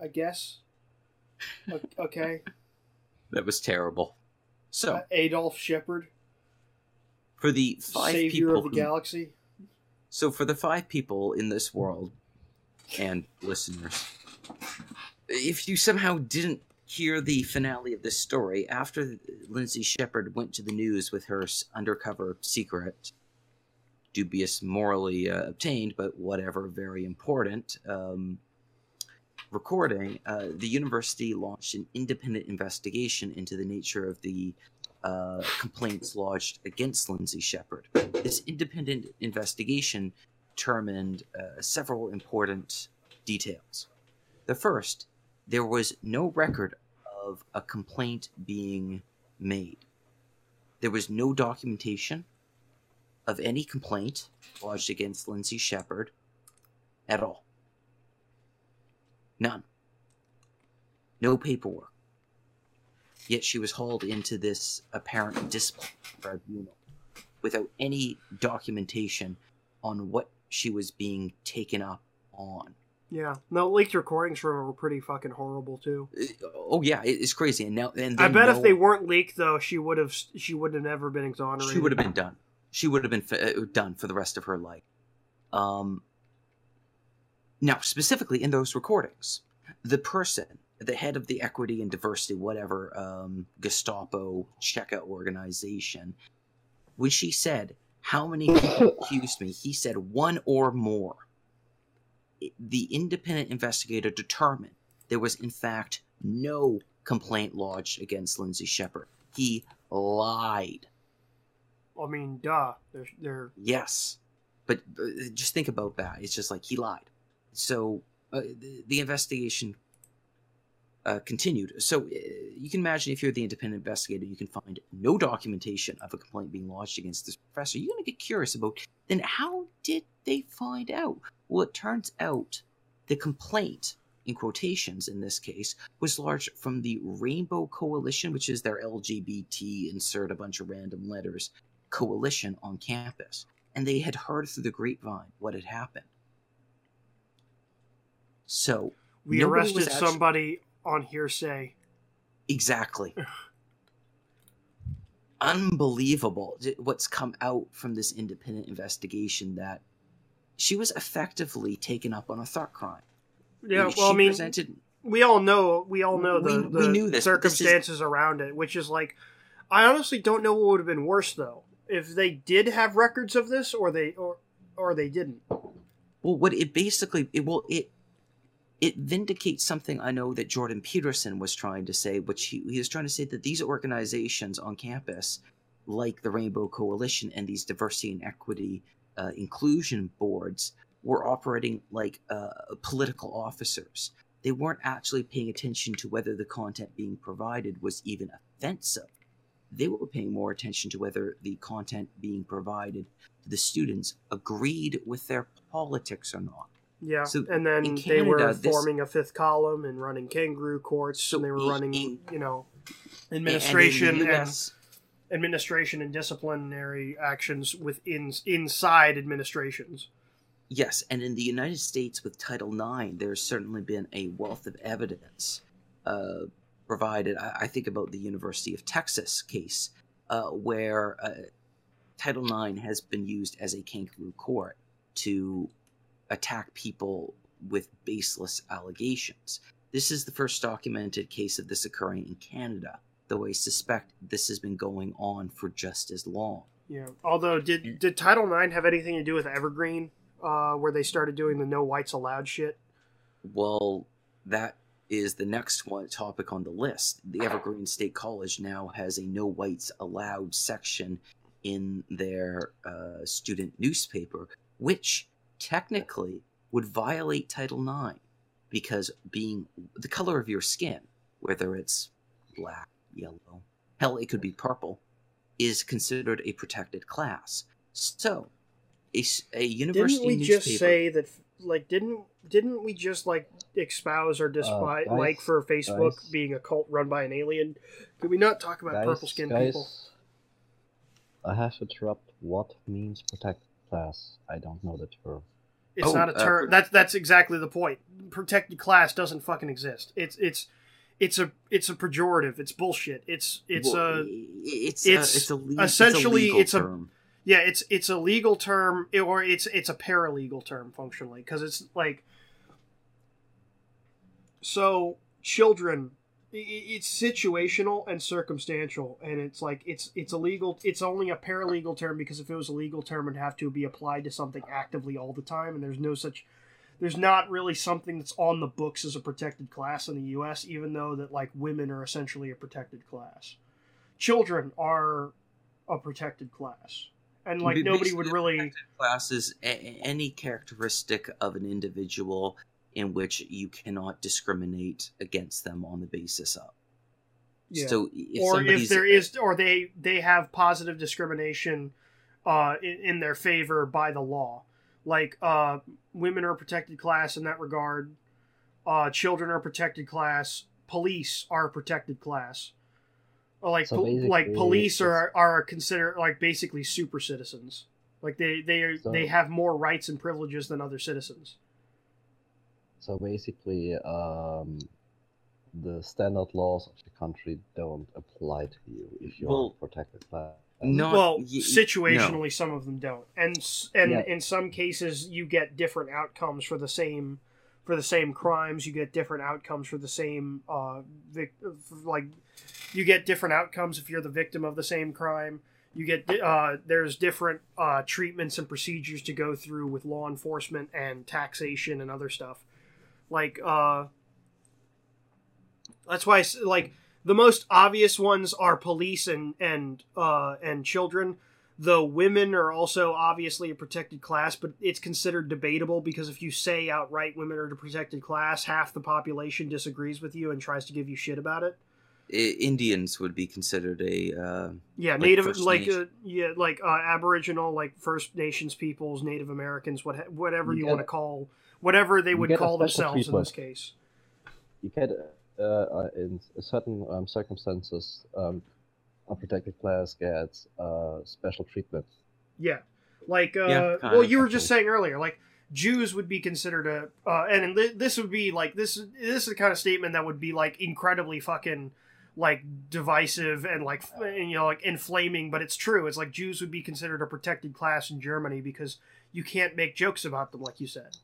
Speaker 2: I guess. Okay.
Speaker 3: That was terrible. So,
Speaker 2: Adolf Shepherd.
Speaker 3: For the 5
Speaker 2: Savior
Speaker 3: people
Speaker 2: of the galaxy.
Speaker 3: So for the 5 people in this world, and listeners, if you somehow didn't hear the finale of this story, after Lindsay Shepherd went to the news with her undercover secret, dubious morally obtained, but whatever, very important, recording, the university launched an independent investigation into the nature of the complaints lodged against Lindsay Shepherd. This independent investigation determined several important details. The first, there was no record of a complaint being made. There was no documentation of any complaint lodged against Lindsay Shepherd at all. None. No paperwork. Yet she was hauled into this apparent discipline tribunal without any documentation on what she was being taken up on.
Speaker 2: Yeah. No, leaked recordings from her were pretty fucking horrible too.
Speaker 3: Oh yeah, it's crazy. And
Speaker 2: I bet if they weren't leaked though, she would have never been exonerated.
Speaker 3: She would have been done. She would have been done for the rest of her life. Now, specifically in those recordings, the person, the head of the equity and diversity, whatever, Gestapo, Cheka organization, when she said, how many people accused me, he said 1 or more. The independent investigator determined there was, in fact, no complaint lodged against Lindsay Shepherd. He lied.
Speaker 2: I mean, duh. They're...
Speaker 3: Yes. But just think about that. It's just like he lied. So the investigation continued. So you can imagine if you're the independent investigator, you can find no documentation of a complaint being lodged against this professor. You're going to get curious about, then how did they find out? Well, it turns out the complaint, in quotations in this case, was lodged from the Rainbow Coalition, which is their LGBT, insert a bunch of random letters, coalition on campus. And they had heard through the grapevine what had happened. So
Speaker 2: we arrested somebody on hearsay.
Speaker 3: Exactly. Unbelievable what's come out from this independent investigation, that she was effectively taken up on a thought crime.
Speaker 2: Yeah, well, I mean, we all know the
Speaker 3: knew this,
Speaker 2: circumstances around it, which is like, I honestly don't know what would have been worse though, if they did have records of this or they didn't.
Speaker 3: Well, what it basically it vindicates something I know that Jordan Peterson was trying to say, which he was trying to say that these organizations on campus, like the Rainbow Coalition and these diversity and equity inclusion boards, were operating like political officers. They weren't actually paying attention to whether the content being provided was even offensive. They were paying more attention to whether the content being provided to the students agreed with their politics or not.
Speaker 2: Yeah,
Speaker 3: so
Speaker 2: and then Canada, they were forming a 5th column and running kangaroo courts, so and they were running, administration and disciplinary actions inside administrations.
Speaker 3: Yes, and in the United States with Title IX, there's certainly been a wealth of evidence provided. I think about the University of Texas case, where Title IX has been used as a kangaroo court to attack people with baseless allegations. This is the first documented case of this occurring in Canada, though I suspect this has been going on for just as long.
Speaker 2: Yeah, although did Title IX have anything to do with Evergreen, where they started doing the no whites allowed shit?
Speaker 3: Well, that is the next topic on the list. The Evergreen State College now has a no whites allowed section in their student newspaper, which technically would violate Title IX, because being the color of your skin, whether it's black, yellow, hell, it could be purple, is considered a protected class. So, a university
Speaker 2: Didn't we
Speaker 3: newspaper.
Speaker 2: just say that? Like, didn't we just like espouse our despite like for Facebook being a cult run by an alien? Could we not talk about purple skinned people?
Speaker 4: I have to interrupt. What means protected class? I don't know the term.
Speaker 2: It's not a term. That's exactly the point. Protected class doesn't fucking exist. It's a pejorative. It's bullshit. It's essentially it's a term. Yeah, it's a legal term, or it's a paralegal term functionally, because it's like, so children, it's situational and circumstantial, and it's like it's a legal. It's only a paralegal term because if it was a legal term, it'd have to be applied to something actively all the time, and there's not really something that's on the books as a protected class in the U.S., even though that like women are essentially a protected class. Children are a protected class. And like nobody would really
Speaker 3: class is any characteristic of an individual in which you cannot discriminate against them on the basis of.
Speaker 2: Yeah.
Speaker 3: So
Speaker 2: they have positive discrimination in their favor by the law. Like women are a protected class in that regard. Children are a protected class. Police are a protected class. Like police are considered like basically super citizens. Like they have more rights and privileges than other citizens.
Speaker 4: So basically, the standard laws of the country don't apply to you if you're a protected class.
Speaker 2: Situationally, some of them don't, and in some cases, you get different outcomes for the same crimes. You get different outcomes for the same you get different outcomes if you're the victim of the same crime. You get there's different treatments and procedures to go through with law enforcement and taxation and other stuff. Like that's why like the most obvious ones are police and children. Though women are also obviously a protected class, but it's considered debatable because if you say outright women are a protected class, half the population disagrees with you and tries to give you shit about it.
Speaker 3: Indians would be considered
Speaker 2: Native Aboriginal, like First Nations peoples, Native Americans, whatever you want to call, whatever they would call themselves in this case.
Speaker 4: You get in certain circumstances. A protected class gets special treatment.
Speaker 2: Yeah, like you were just saying earlier, like Jews would be considered and this would be like this is the kind of statement that would be like incredibly fucking like divisive and like like inflaming, but it's true. It's like Jews would be considered a protected class in Germany because you can't make jokes about them, like you said.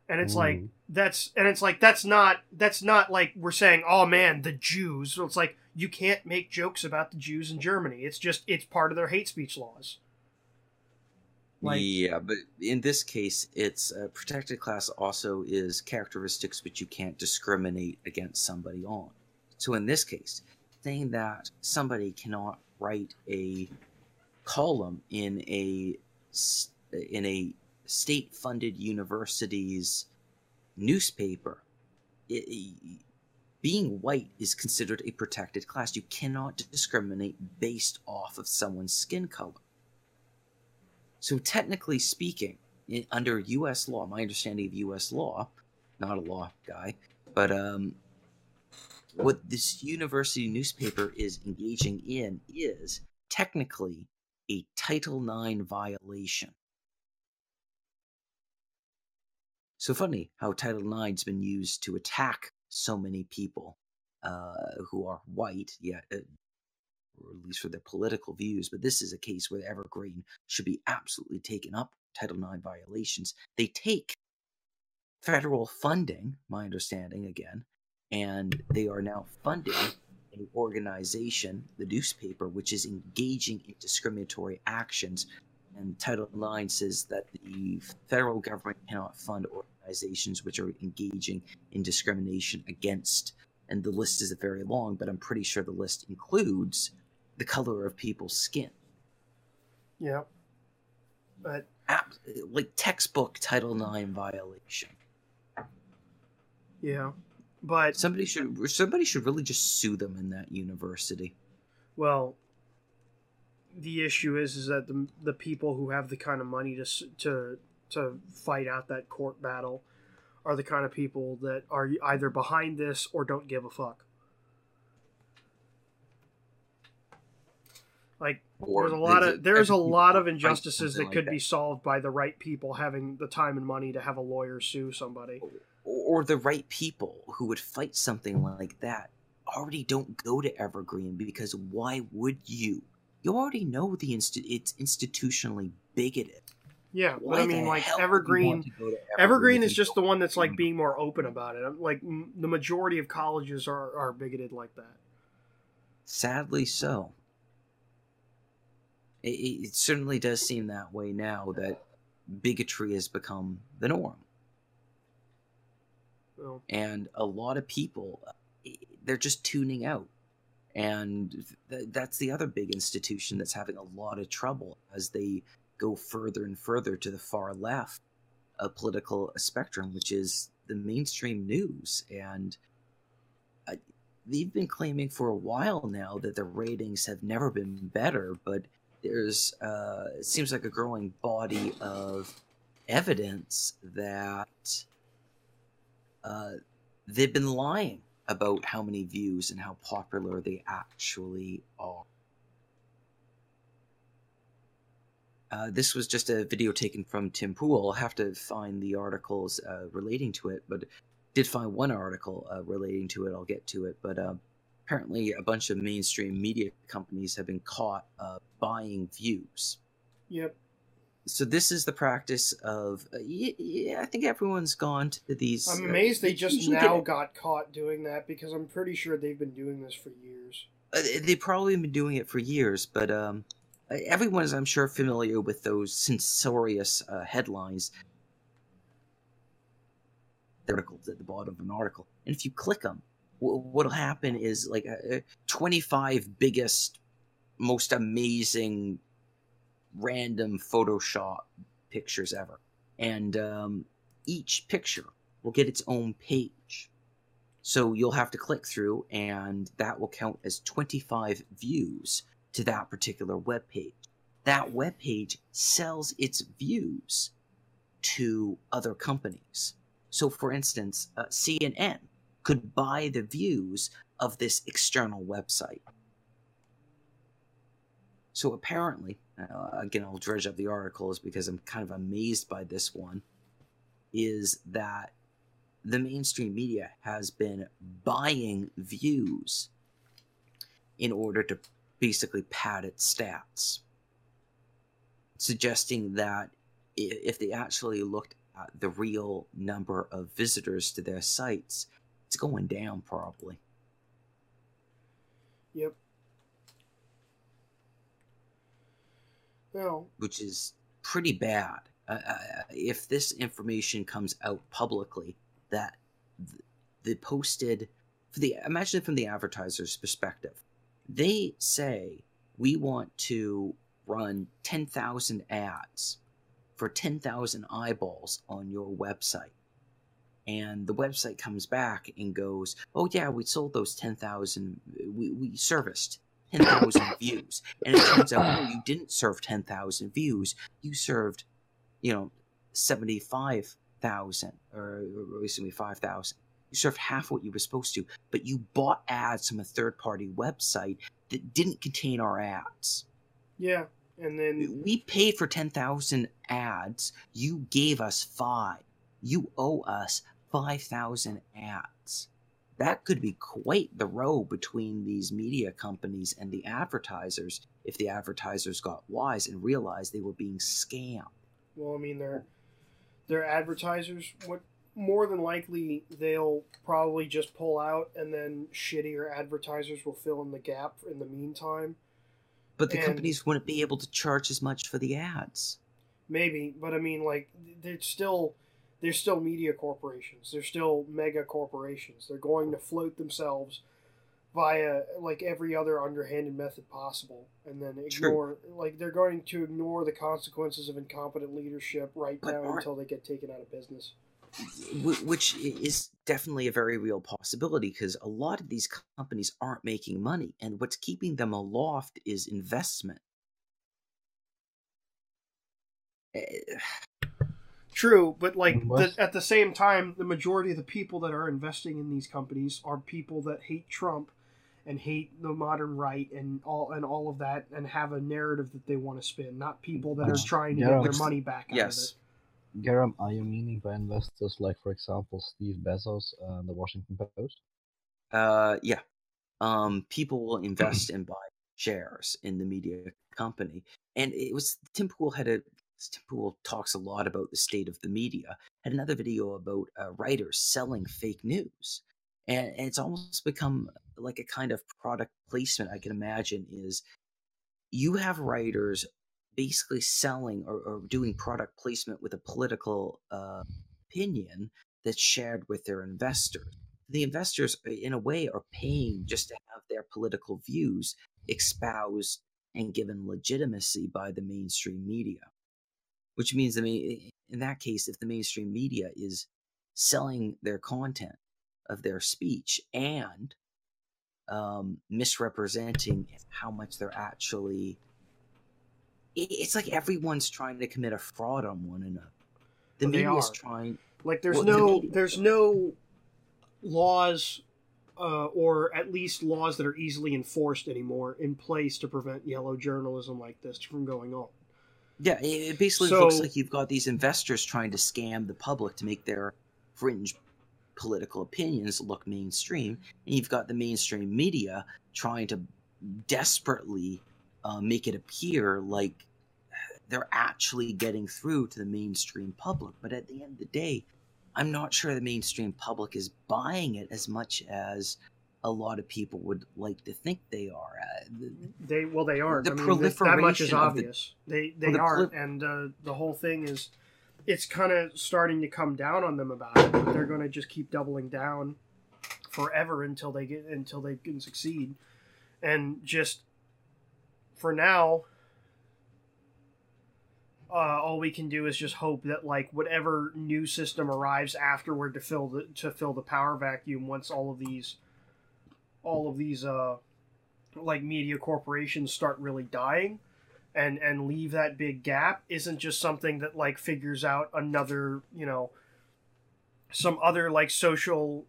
Speaker 2: And it's like that's not like we're saying, oh man, the Jews. So it's like you can't make jokes about the Jews in Germany. It's part of their hate speech laws.
Speaker 3: Like, yeah, but in this case, it's a protected class also is characteristics which you can't discriminate against somebody on. So in this case, saying that somebody cannot write a column in a state-funded university's newspaper, being white is considered a protected class. You cannot discriminate based off of someone's skin color. So technically speaking, under U.S. law, my understanding of U.S. law, not a law guy, but what this university newspaper is engaging in is technically a Title IX violation. So funny how Title IX's been used to attack so many people who are white, yet, or at least for their political views. But this is a case where Evergreen should be absolutely taken up. Title IX violations. They take federal funding, my understanding again, and they are now funding an organization, the newspaper, which is engaging in discriminatory actions. And Title IX says that the federal government cannot fund organizations which are engaging in discrimination against, and the list is very long, but I'm pretty sure the list includes the color of people's skin.
Speaker 2: Yeah. But
Speaker 3: like textbook Title IX violation.
Speaker 2: Yeah. But
Speaker 3: somebody should really just sue them in that university.
Speaker 2: Well, the issue is that the people who have the kind of money to fight out that court battle are the kind of people that are either behind this or don't give a fuck. Like,
Speaker 3: Or
Speaker 2: there's a lot of injustices
Speaker 3: something
Speaker 2: that
Speaker 3: like
Speaker 2: could
Speaker 3: that.
Speaker 2: be solved by the right people having the time and money to have a lawyer sue somebody.
Speaker 3: Or the right people who would fight something like that already don't go to Evergreen, because why would you? You already know it's institutionally bigoted.
Speaker 2: Yeah,
Speaker 3: Why
Speaker 2: but I mean,
Speaker 3: the
Speaker 2: like,
Speaker 3: hell would you want to go to
Speaker 2: Evergreen
Speaker 3: if
Speaker 2: is
Speaker 3: you
Speaker 2: just the
Speaker 3: don't-
Speaker 2: one that's like being more open about it. Like, the majority of colleges are bigoted like that.
Speaker 3: Sadly so. It certainly does seem that way now that bigotry has become the norm.
Speaker 2: Well,
Speaker 3: And a lot of people, they're just tuning out. And that's the other big institution that's having a lot of trouble as they go further and further to the far left political spectrum, which is the mainstream news. And they've been claiming for a while now that the ratings have never been better, but there's it seems like a growing body of evidence that they've been lying about how many views and how popular they actually are. This was just a video taken from Tim Pool. I'll have to find the articles relating to it, but did find one article relating to it. I'll get to it, but apparently a bunch of mainstream media companies have been caught buying views.
Speaker 2: yep.
Speaker 3: So this is the practice of, I think everyone's gone to these...
Speaker 2: I'm amazed they just
Speaker 3: usually
Speaker 2: now got caught doing that, because I'm pretty sure they've been doing this for years.
Speaker 3: They've probably been doing it for years, but everyone is, I'm sure, familiar with those censorious headlines. The articles at the bottom of an article. And if you click them, what'll happen is like 25 biggest, most amazing random Photoshop pictures ever. And each picture will get its own page. So you'll have to click through, and that will count as 25 views to that particular web page. That web page sells its views to other companies. So, for instance, CNN could buy the views of this external website. So apparently, again, I'll dredge up the articles because I'm kind of amazed by this one, is that the mainstream media has been buying views in order to basically pad its stats, suggesting that if they actually looked at the real number of visitors to their sites, it's going down probably.
Speaker 2: Yep. Well,
Speaker 3: Which is pretty bad. If this information comes out publicly, that they posted, imagine from the advertiser's perspective, they say, we want to run 10,000 ads for 10,000 eyeballs on your website. And the website comes back and goes, oh yeah, we sold those 10,000, we serviced 10,000 views. And it turns out, no, you didn't serve 10,000 views. You served, 75,000 or basically 5,000. You served half what you were supposed to, but you bought ads from a third-party website that didn't contain our ads.
Speaker 2: yeah, and then
Speaker 3: We paid for 10,000 ads. You gave us 5. You owe us 5,000 ads. That could be quite the row between these media companies and the advertisers if the advertisers got wise and realized they were being scammed.
Speaker 2: well, I mean, they're advertisers. What more than likely they'll probably just pull out, and then shittier advertisers will fill in the gap in the meantime.
Speaker 3: But the
Speaker 2: And-
Speaker 3: companies wouldn't be able to charge as much for the ads.
Speaker 2: Maybe, but I mean, like, they're still media corporations. They're still mega corporations. They're going to float themselves via like every other underhanded method possible, and then ignore they're going to ignore the consequences of incompetent leadership right
Speaker 3: But
Speaker 2: now until they get taken out of business.
Speaker 3: Which is definitely a very real possibility, because a lot of these companies aren't making money, and what's keeping them aloft is investment.
Speaker 2: True, but like
Speaker 4: What?
Speaker 2: at the same time, the majority of the people that are investing in these companies are people that hate Trump and hate the modern right and all of that, and have a narrative that they want to spin, not people that are trying to get their money back out of it.
Speaker 3: Yes.
Speaker 4: Garam, are you meaning by investors like, for example, Steve Bezos and the Washington Post?
Speaker 3: Yeah. People will invest and buy shares in the media company, and it was Tim Pool talks a lot about the state of the media. Had another video about writers selling fake news, and it's almost become like a kind of product placement. I can imagine is you have writers basically selling or doing product placement with a political opinion that's shared with their investors. The investors, in a way, are paying just to have their political views espoused and given legitimacy by the mainstream media. Which means, in that case, if the mainstream media is selling their content of their speech and misrepresenting how much they're actually, it's like everyone's trying to commit a fraud on one another. The
Speaker 2: They
Speaker 3: media's
Speaker 2: are.
Speaker 3: trying.
Speaker 2: Like there's
Speaker 3: Well,
Speaker 2: no laws, or at least laws that are easily enforced anymore in place to prevent yellow journalism like this from going on.
Speaker 3: Yeah, it basically looks like you've got these investors trying to scam the public to make their fringe political opinions look mainstream, and you've got the mainstream media trying to desperately make it appear like they're actually getting through to the mainstream public. But at the end of the day, I'm not sure the mainstream public is buying it as much as a lot of people would like to think they are.
Speaker 2: They aren't.
Speaker 3: The
Speaker 2: I mean,
Speaker 3: proliferation
Speaker 2: that much is
Speaker 3: of the-
Speaker 2: obvious. They aren't, and the whole thing is, it's kind of starting to come down on them about it. But they're going to just keep doubling down forever until they can succeed. And just for now, all we can do is just hope that like whatever new system arrives afterward to fill the power vacuum once all of these like media corporations start really dying and leave that big gap, isn't just something that like figures out another, some other like social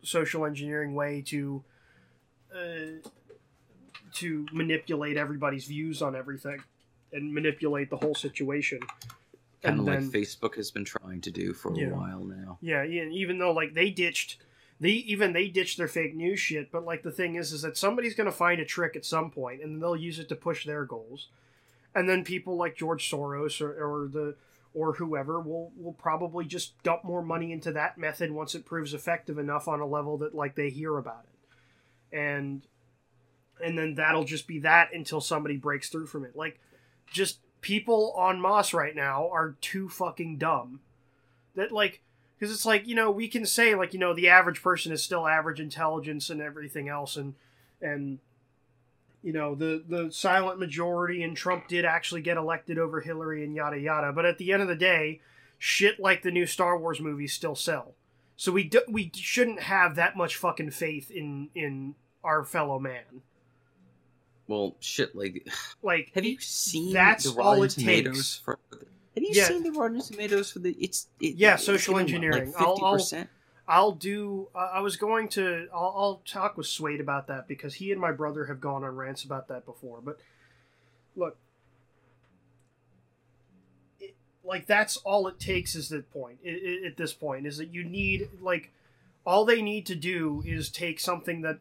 Speaker 2: engineering way to manipulate everybody's views on everything and manipulate the whole situation.
Speaker 3: Kind of
Speaker 2: And
Speaker 3: like
Speaker 2: then-
Speaker 3: Facebook has been trying to do for a while now.
Speaker 2: Yeah, even though like they ditched their fake news shit, but like the thing is that somebody's going to find a trick at some point and they'll use it to push their goals. And then people like George Soros or whoever will probably just dump more money into that method once it proves effective enough on a level that like they hear about it. And then that'll just be that until somebody breaks through from it. Like, just people en masse right now are too fucking dumb. That, like, because it's like, we can say, like, the average person is still average intelligence and everything else, and the silent majority, and Trump did actually get elected over Hillary and yada yada. But at the end of the day, shit like the new Star Wars movies still sell. So we shouldn't have that much fucking faith in our fellow man.
Speaker 3: Well, shit, like have you seen
Speaker 2: that's
Speaker 3: the
Speaker 2: all
Speaker 3: Rotten
Speaker 2: it
Speaker 3: Tomatoes
Speaker 2: takes.
Speaker 3: Have you seen the Rotten Tomatoes for the?
Speaker 2: Social engineering.
Speaker 3: Like 50%.
Speaker 2: I'll talk with Swade about that because he and my brother have gone on rants about that before. But look, that's all it takes is that point. At this point, is that you need all they need to do is take something that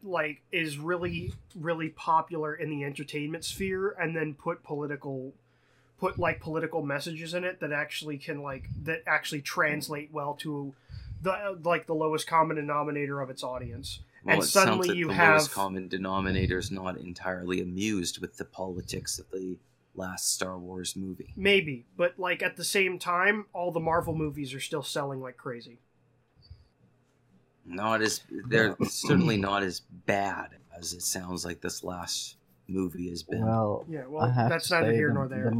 Speaker 2: is really, really popular in the entertainment sphere and then put political messages in it that actually translate well to the lowest common denominator of its audience.
Speaker 3: Well,
Speaker 2: and
Speaker 3: it
Speaker 2: suddenly
Speaker 3: sounds like
Speaker 2: you
Speaker 3: the
Speaker 2: have
Speaker 3: lowest common denominator is not entirely amused with the politics of the last Star Wars movie.
Speaker 2: Maybe, but at the same time, all the Marvel movies are still selling like crazy.
Speaker 3: They're certainly not as bad as it sounds like this last movie has been.
Speaker 4: Well,
Speaker 2: I have that's neither here nor there.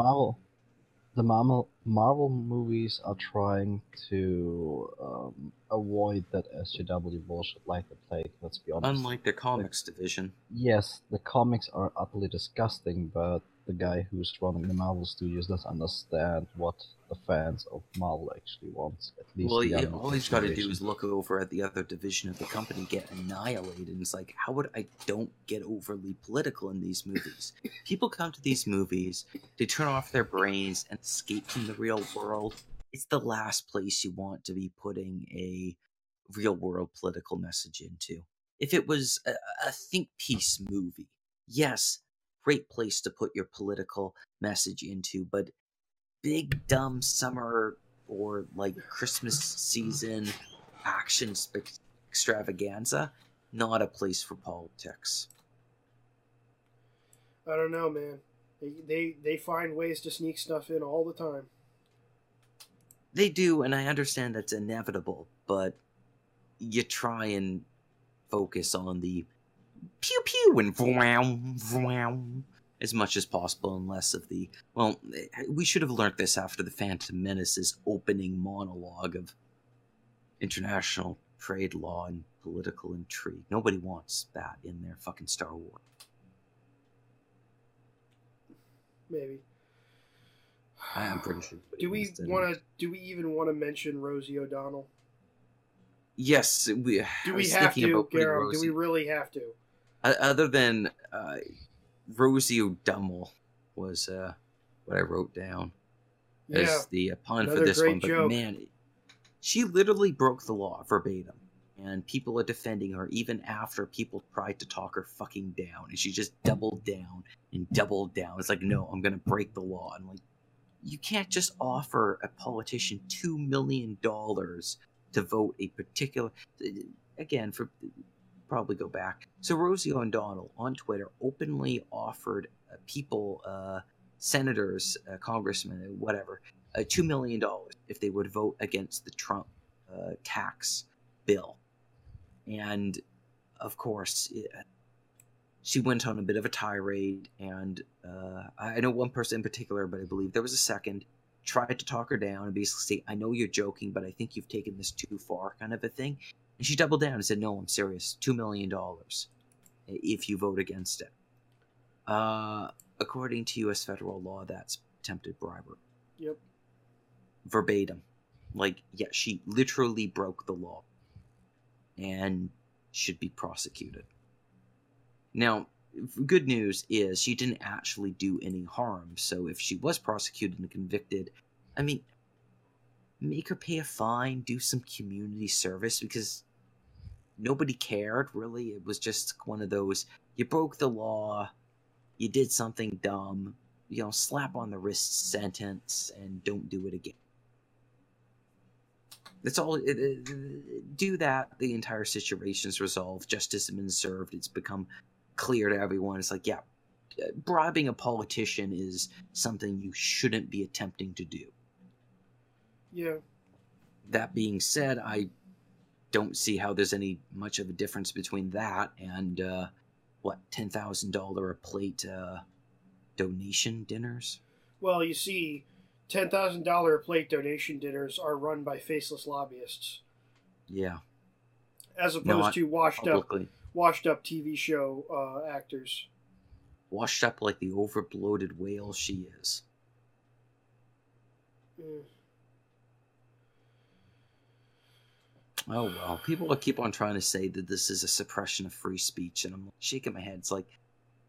Speaker 4: The Marvel movies are trying to avoid that SJW bullshit like the plague, let's be honest.
Speaker 3: Unlike the comics division.
Speaker 4: Yes, the comics are utterly disgusting, but the guy who's running the Marvel Studios doesn't understand what the fans of Marvel actually want. At least
Speaker 3: Well,
Speaker 4: the younger
Speaker 3: all he's got to do
Speaker 4: generation.
Speaker 3: is look over at the other division of the company get annihilated, and it's like, how would I don't get overly political in these movies? People come to these movies, they turn off their brains and escape from the real world. It's the last place you want to be putting a real world political message into. If it was a think piece movie, yes, great place to put your political message into, but big dumb summer or like Christmas season action extravaganza, not a place for politics.
Speaker 2: I don't know, man. They find ways to sneak stuff in all the time.
Speaker 3: They do, and I understand that's inevitable, but you try and focus on the pew pew and vroom vroom as much as possible, and less of the, well, we should have learnt this after the Phantom Menace's opening monologue of international trade law and political intrigue. Nobody wants that in their fucking Star Wars.
Speaker 2: Maybe.
Speaker 3: I'm pretty sure.
Speaker 2: Do we even want to mention Rosie O'Donnell?
Speaker 3: Yes, we.
Speaker 2: Do we have to, Gareth? Do we really have to?
Speaker 3: Other than Rosie O'Donnell was what I wrote down as the pun for this one. But
Speaker 2: joke.
Speaker 3: Man, she literally broke the law verbatim, and people are defending her even after people tried to talk her fucking down, and she just doubled down and doubled down. It's like, no, I'm gonna break the law. And like, you can't just offer a politician $2 million to vote a particular. Again, for probably go back. So Rosie O'Donnell on Twitter openly offered people, senators, congressmen, whatever, $2 million if they would vote against the Trump tax bill. And of course, she went on a bit of a tirade, and I know one person in particular, but I believe there was a second, tried to talk her down and basically say, I know you're joking, but I think you've taken this too far, kind of a thing. And she doubled down and said, no, I'm serious. $2 million if you vote against it. According to U.S. federal law, that's attempted bribery.
Speaker 2: Yep.
Speaker 3: Verbatim. Like, yeah, she literally broke the law and should be prosecuted. Now, good news is she didn't actually do any harm, so if she was prosecuted and convicted, I mean, make her pay a fine, do some community service, because nobody cared, really. It was just one of those, you broke the law, you did something dumb, you know, slap on the wrist sentence, and don't do it again. That's all. Do that, the entire situation's resolved, justice has been served, it's become clear to everyone. It's like, yeah, bribing a politician is something you shouldn't be attempting to do.
Speaker 2: Yeah.
Speaker 3: That being said, I don't see how there's any much of a difference between that and $10,000 a plate donation dinners.
Speaker 2: Well, you see, $10,000 a plate donation dinners are run by faceless lobbyists.
Speaker 3: Yeah.
Speaker 2: As opposed to washed up TV show actors.
Speaker 3: Washed up like the over-bloated whale she is.
Speaker 2: Mm.
Speaker 3: Oh, well. People will keep on trying to say that this is a suppression of free speech, and I'm shaking my head. It's like,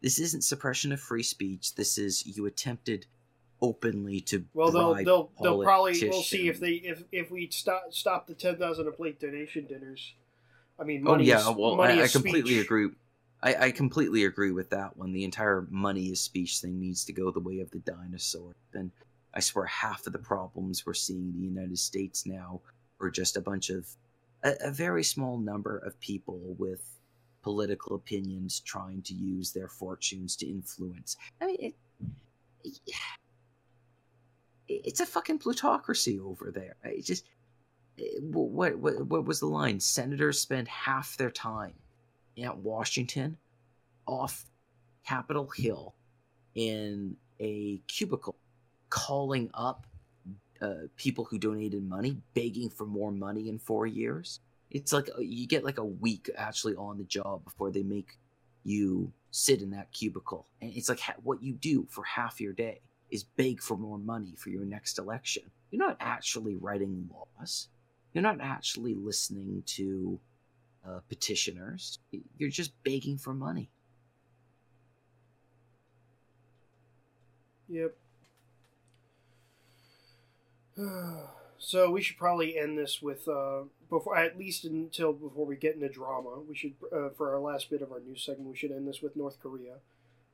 Speaker 3: this isn't suppression of free speech. This is, you attempted openly to
Speaker 2: well,
Speaker 3: bribe
Speaker 2: they'll probably, we'll see if we stop the 10,000 a plate donation dinners. I mean, money
Speaker 3: I completely
Speaker 2: speech.
Speaker 3: agree. I completely agree with that one. The entire money is speech thing needs to go the way of the dinosaur. And I swear half of the problems we're seeing in the United States now are just a bunch of a very small number of people with political opinions trying to use their fortunes to influence. I mean, it's a fucking plutocracy over there. It just, what was the line? Senators spend half their time at Washington, off Capitol Hill, in a cubicle, calling up people who donated money, begging for more money in 4 years. It's like you get like a week actually on the job before they make you sit in that cubicle. And it's like what you do for half your day is beg for more money for your next election. You're not actually writing laws. You're not actually listening to petitioners. You're just begging for money.
Speaker 2: Yep. So we should probably end this with before we get into drama. We should for our last bit of our news segment, we should end this with North Korea.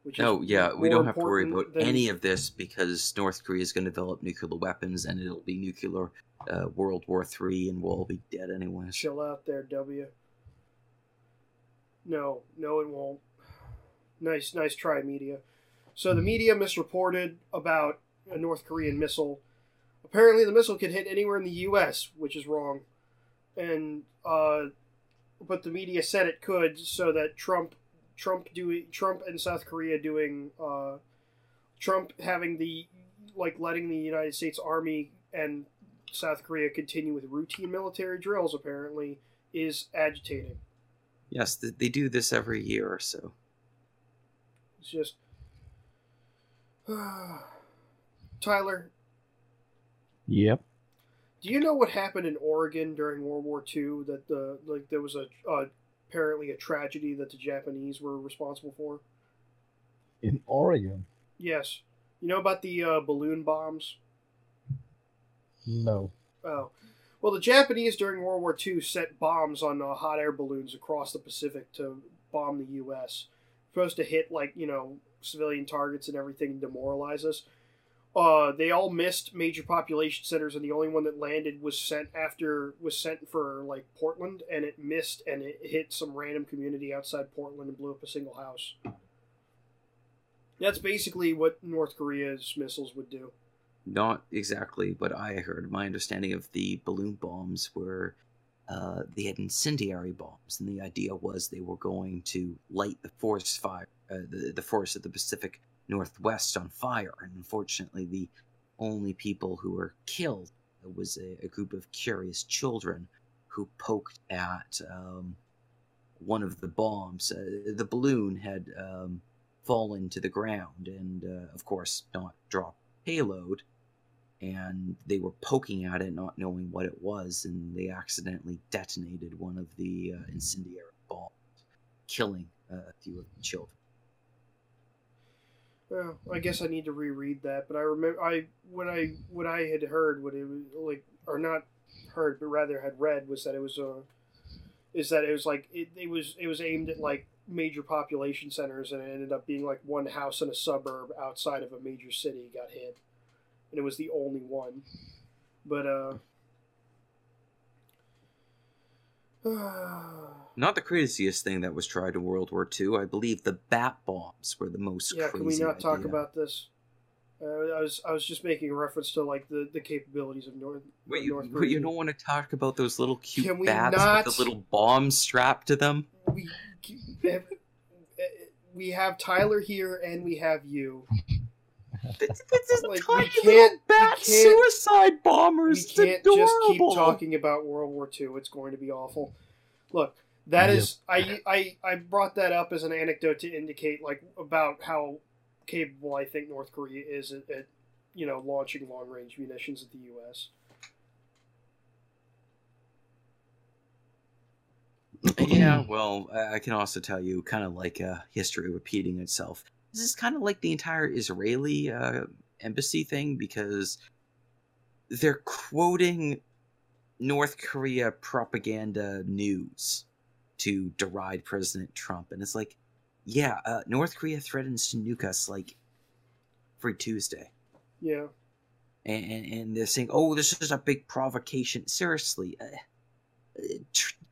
Speaker 2: Which is
Speaker 3: we don't have to worry about
Speaker 2: than...
Speaker 3: any of this because North Korea is going to develop nuclear weapons and it'll be nuclear World War III and we'll all be dead anyway.
Speaker 2: Chill out there, W. No, it won't. Nice try, media. So the media misreported about a North Korean missile. Apparently, the missile could hit anywhere in the U.S., which is wrong. And but the media said it could, so that Trump and South Korea doing Trump having letting the United States Army and South Korea continue with routine military drills apparently is agitating.
Speaker 3: Yes, they do this every year or so.
Speaker 2: It's just Tyler.
Speaker 4: Yep.
Speaker 2: Do you know what happened in Oregon during World War II? That there was apparently a tragedy that the Japanese were responsible for.
Speaker 4: In Oregon?
Speaker 2: Yes. You know about the balloon bombs?
Speaker 4: No.
Speaker 2: Oh. Well, the Japanese during World War II sent bombs on hot air balloons across the Pacific to bomb the U.S. Supposed to hit, civilian targets and everything and demoralize us. They all missed major population centers, and the only one that landed was sent for Portland, and it missed, and it hit some random community outside Portland and blew up a single house. That's basically what North Korea's missiles would do.
Speaker 3: Not exactly what I heard. My understanding of the balloon bombs were they had incendiary bombs, and the idea was they were going to light the forest fire, the forest of the Pacific Northwest on fire. And unfortunately, the only people who were killed was a group of curious children who poked at one of the bombs. The balloon had fallen to the ground and, of course, not dropped payload. And they were poking at it, not knowing what it was, and they accidentally detonated one of the incendiary bombs, killing a few of the children.
Speaker 2: Well, I guess I need to reread that, but I remember what I had heard, what it was or not heard, but rather had read, was that it was it was aimed at major population centers, and it ended up being one house in a suburb outside of a major city got hit. And it was the only one. But,
Speaker 3: not the craziest thing that was tried in World War II. I believe the bat bombs were the most crazy.
Speaker 2: Yeah, can we not talk about this? I was just making a reference to, the capabilities of North Korea.
Speaker 3: You don't want to talk about those little cute
Speaker 2: can we
Speaker 3: bats
Speaker 2: not,
Speaker 3: with the little bombs strapped to them?
Speaker 2: We have Tyler here, and we have you.
Speaker 3: This is tiny little bat suicide bombers.
Speaker 2: We can't just keep talking about World War II. It's going to be awful. Look, that is I brought that up as an anecdote to indicate about how capable I think North Korea is at launching long range munitions at the U.S.
Speaker 3: Yeah, well, I can also tell you, kind of like history repeating itself. This is kind of like the entire Israeli embassy thing, because they're quoting North Korea propaganda news to deride President Trump. And it's like, yeah, North Korea threatens to nuke us every Tuesday.
Speaker 2: Yeah.
Speaker 3: And they're saying, oh, this is a big provocation. Seriously,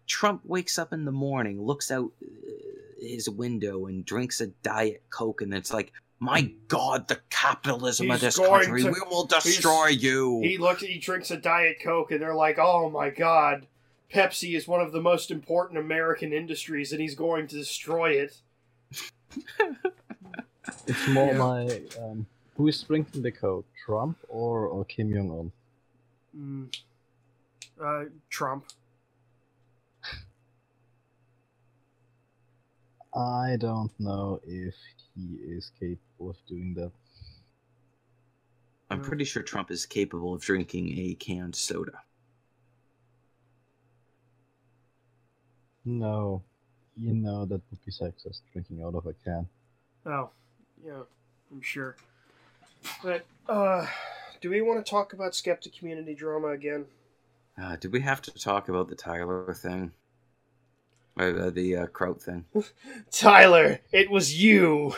Speaker 3: Trump wakes up in the morning, looks out his window and drinks a Diet Coke, and it's like, my God, the capitalism of this country, we will destroy you.
Speaker 2: He drinks a Diet Coke, and they're like, oh my God, Pepsi is one of the most important American industries, and he's going to destroy it.
Speaker 4: It's more who is drinking the Coke, Trump or Kim Jong-un?
Speaker 2: Trump.
Speaker 4: I don't know if he is capable of doing that.
Speaker 3: I'm pretty sure Trump is capable of drinking a canned soda.
Speaker 4: No. You know that would be sexist, drinking out of a can.
Speaker 2: Oh, yeah, I'm sure. But, do we want to talk about skeptic community drama again?
Speaker 3: Do we have to talk about the Tyler thing? The Kraut thing?
Speaker 2: Tyler, it was you!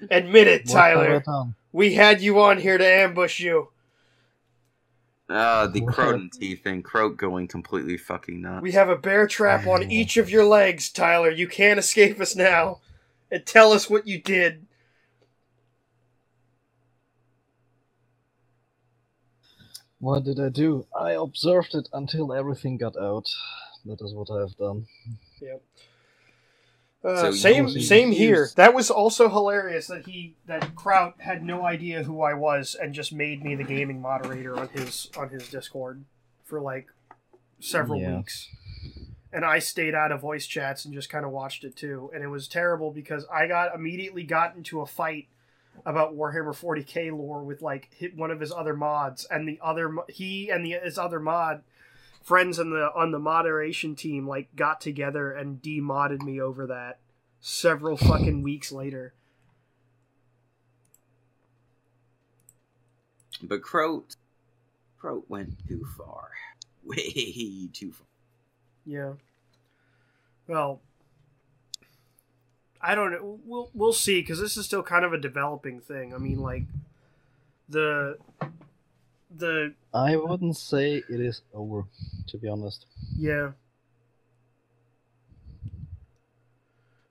Speaker 2: Admit it, Tyler! We had you on here to ambush you!
Speaker 3: The Kraut and T thing. Kraut going completely fucking nuts.
Speaker 2: We have a bear trap on each of your legs, Tyler. You can't escape us now. And tell us what you did.
Speaker 4: What did I do? I observed it until everything got out. That is what I have done.
Speaker 2: Yep.
Speaker 3: So
Speaker 2: Same here. That was also hilarious that Kraut had no idea who I was and just made me the gaming moderator on his Discord for like several weeks. And I stayed out of voice chats and just kind of watched it too. And it was terrible because I immediately got into a fight about Warhammer 40k lore with like one of his other mods, and his other mod friends on the moderation team like got together and demodded me over that several fucking weeks later.
Speaker 3: But Kraut went too far. Way too far.
Speaker 2: Yeah. Well, I don't know. We'll see, because this is still kind of a developing thing. I mean, like the
Speaker 4: I wouldn't say it is over, to be honest.
Speaker 2: Yeah.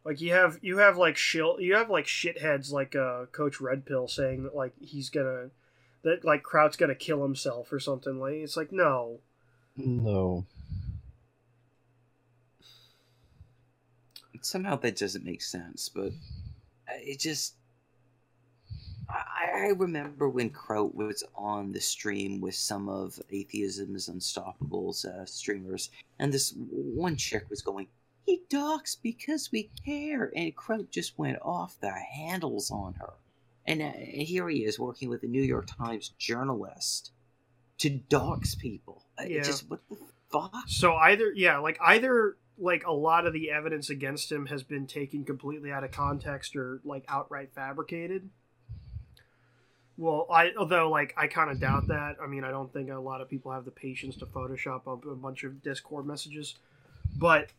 Speaker 2: Like you have shitheads like Coach Red Pill saying that like that Kraut's gonna kill himself or something. Like it's like no.
Speaker 3: Somehow that doesn't make sense, but it just. I remember when Kraut was on the stream with some of Atheism's Unstoppable's streamers, and this one chick was going, "He docks because we care," and Kraut just went off the handles on her. And here he is working with a New York Times journalist to dox people.
Speaker 2: Yeah.
Speaker 3: Just what the fuck?
Speaker 2: So either a lot of the evidence against him has been taken completely out of context or like outright fabricated. Well, I kind of doubt that. I mean, I don't think a lot of people have the patience to Photoshop up a bunch of Discord messages, but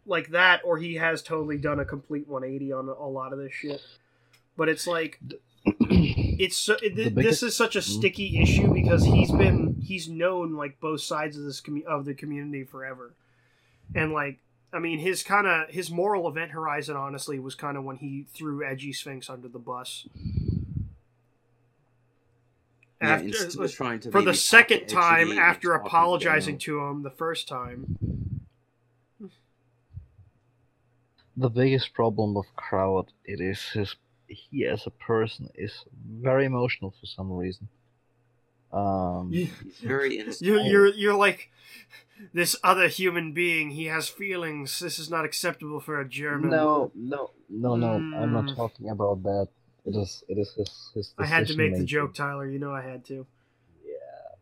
Speaker 2: like that, or he has totally done a complete 180 on a lot of this shit. But it's like this is such a sticky issue because he's known like both sides of the community forever, and like. I mean, his moral event horizon, honestly, was kind of when he threw Edgy Sphinx under the bus. For the second time after apologizing to him the first time.
Speaker 4: The biggest problem with Kraut, he as a person is very emotional for some reason.
Speaker 3: He's very
Speaker 2: you're like this other human being. He has feelings. This is not acceptable for a German.
Speaker 4: No. I'm not talking about that. It is his
Speaker 2: I had to make the joke, Tyler. You know I had to.
Speaker 4: Yeah.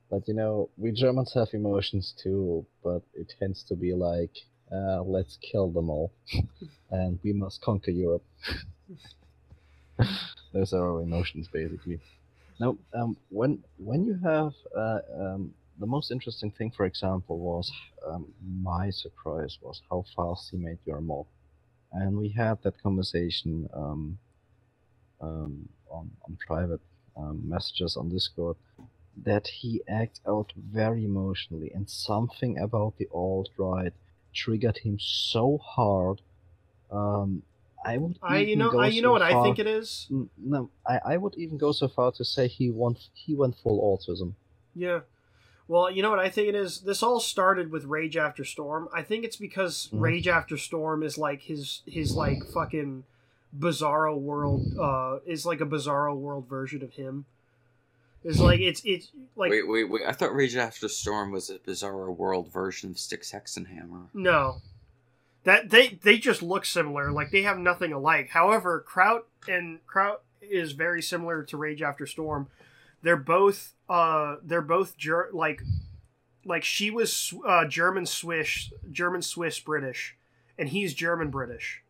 Speaker 4: But we Germans have emotions too, but it tends to be like, let's kill them all, and we must conquer Europe. Those are our emotions, basically. Now, when you have the most interesting thing, for example, was my surprise was how fast he made your mob, and we had that conversation on private messages on Discord that he acted out very emotionally, and something about the alt-right triggered him so hard. I would
Speaker 2: I think it is?
Speaker 4: No, I would even go so far to say he went full autism.
Speaker 2: Yeah. Well, you know what I think it is? This all started with Rage After Storm. I think it's because Rage After Storm is like his like fucking Bizarro World is like a Bizarro World version of him. It's like it's like
Speaker 3: wait! I thought Rage After Storm was a Bizarro World version of Styx Hexenhammer.
Speaker 2: no. That they just look similar. Like they have nothing alike. However, Kraut is very similar to Rage After Storm. They're both like she was German Swiss British, and he's German British.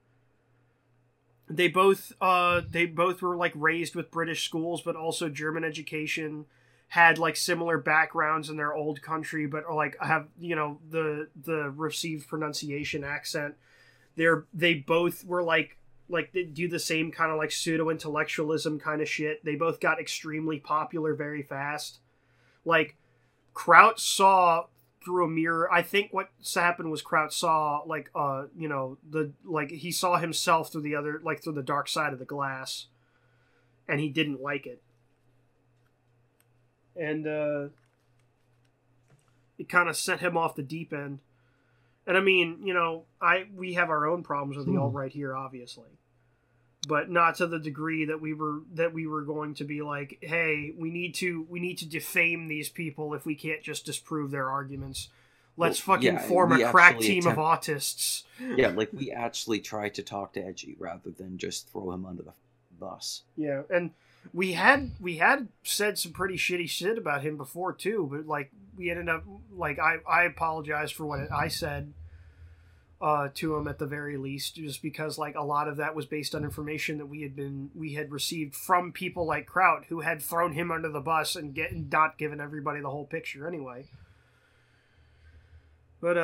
Speaker 2: They both were like raised with British schools, but also German education. Had like similar backgrounds in their old country, but like have the received pronunciation accent. They both were like they do the same kind of like pseudo intellectualism kind of shit. They both got extremely popular very fast. Like Kraut saw through a mirror. I think what happened was Kraut saw he saw himself through the dark side of the glass, and he didn't like it. And it kind of sent him off the deep end. And I mean, we have our own problems with the alt-right here, obviously, but not to the degree that we were going to be like, hey, we need to defame these people if we can't just disprove their arguments. Let's form a crack team of autists.
Speaker 3: Yeah, like we actually try to talk to Edgy rather than just throw him under the bus.
Speaker 2: Yeah, and we had said some pretty shitty shit about him before too, but like we ended up like I apologized for what I said to him at the very least, just because like a lot of that was based on information that we had received from people like Kraut, who had thrown him under the bus and not given everybody the whole picture anyway. But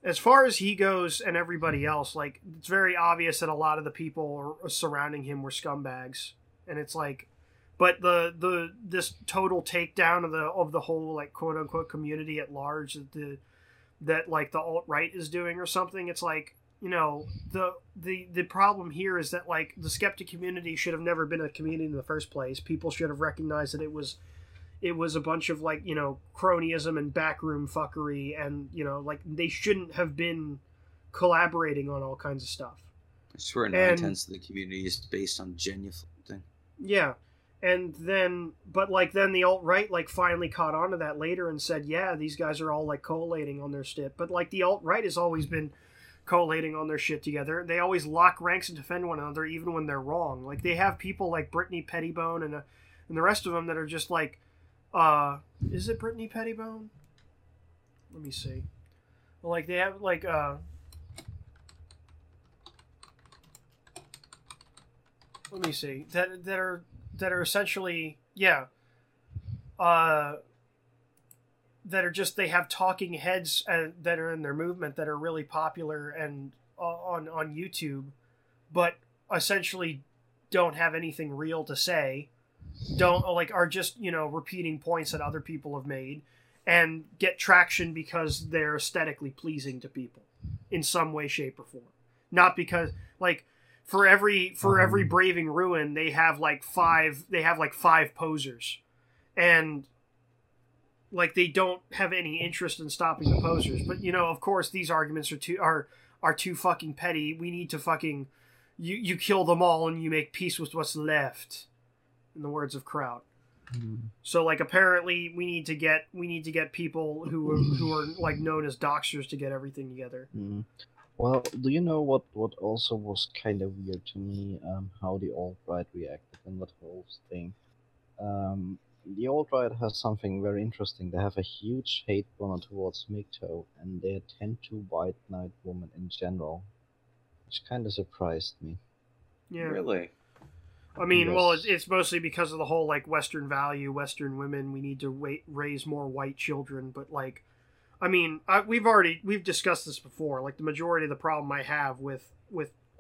Speaker 2: as far as he goes and everybody else, like it's very obvious that a lot of the people surrounding him were scumbags. And it's like, but this total takedown of the whole like quote unquote community at large that like the alt-right is doing or something. It's like, the problem here is that like the skeptic community should have never been a community in the first place. People should have recognized that it was a bunch of like, cronyism and backroom fuckery, and like they shouldn't have been collaborating on all kinds of stuff.
Speaker 3: I swear 9/10 of the community is based on genuflecting.
Speaker 2: Yeah. And then the alt-right like finally caught on to that later and said, yeah, these guys are all like collating on their shit. But like the alt-right has always been collating on their shit together. They always lock ranks and defend one another even when they're wrong. Like they have people like Brittany Pettibone and the rest of them that are just like, is it Brittany Pettibone? Let me see. Like they have like let me see that are essentially that are just, they have talking heads that are in their movement that are really popular and on YouTube, but essentially don't have anything real to say, are just repeating points that other people have made and get traction because they're aesthetically pleasing to people in some way, shape, or form. Not because like for every Braving Ruin they have like five posers, and like they don't have any interest in stopping the posers. But of course these arguments are too fucking petty. We need to fucking you kill them all and you make peace with what's left, in the words of Kraut. So like apparently we need to get people who are like known as doxers to get everything together.
Speaker 4: Well, do you know what also was kind of weird to me? How the alt-right reacted in that whole thing. The alt-right has something very interesting. They have a huge hate burner towards MGTOW, and they tend to white knight women in general, which kind of surprised me.
Speaker 2: Yeah.
Speaker 3: Really?
Speaker 2: I mean,
Speaker 4: Yes.
Speaker 2: well, it's mostly because of the whole like Western value, Western women. We need to raise more white children, but like, I mean, we've discussed this before. Like the majority of the problem I have with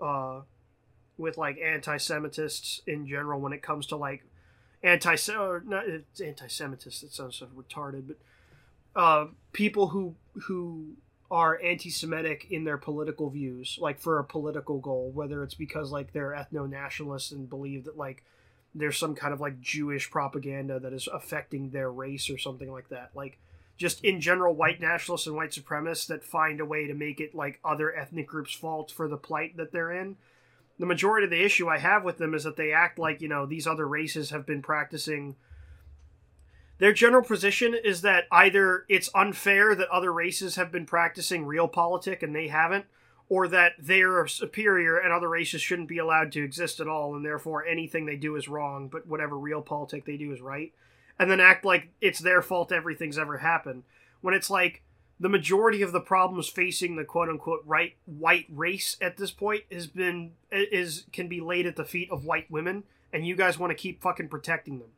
Speaker 2: like anti-Semitists in general when it comes to like anti-Semitist. It sounds so retarded, but people who are anti-Semitic in their political views, like for a political goal, whether it's because like they're ethno-nationalists and believe that like there's some kind of like Jewish propaganda that is affecting their race or something like that. Like just in general, white nationalists and white supremacists that find a way to make it like other ethnic groups' fault for the plight that they're in. The majority of the issue I have with them is that they act like, these other races have been practicing Their general position is that either it's unfair that other races have been practicing realpolitik and they haven't, or that they are superior and other races shouldn't be allowed to exist at all, and therefore anything they do is wrong, but whatever realpolitik they do is right. And then act like it's their fault everything's ever happened. When it's like, the majority of the problems facing the quote-unquote white race at this point can be laid at the feet of white women, and you guys want to keep fucking protecting them.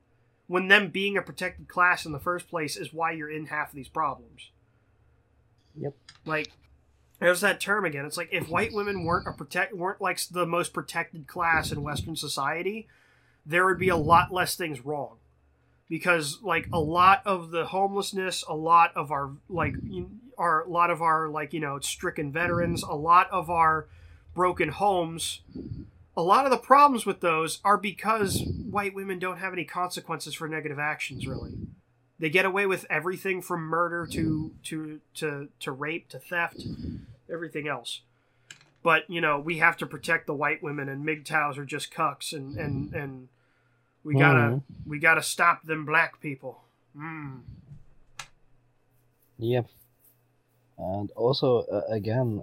Speaker 2: When them being a protected class in the first place is why you're in half of these problems.
Speaker 4: Yep.
Speaker 2: Like, there's that term again. It's like, if white women weren't like the most protected class in Western society, there would be a lot less things wrong. Because, like, a lot of the homelessness, a lot of our stricken veterans, a lot of our broken homes, a lot of the problems with those are because white women don't have any consequences for negative actions, really. They get away with everything from murder to rape to theft, everything else. But, we have to protect the white women, and MGTOWs are just cucks, and we gotta stop them black people.
Speaker 4: Yep. And also, again,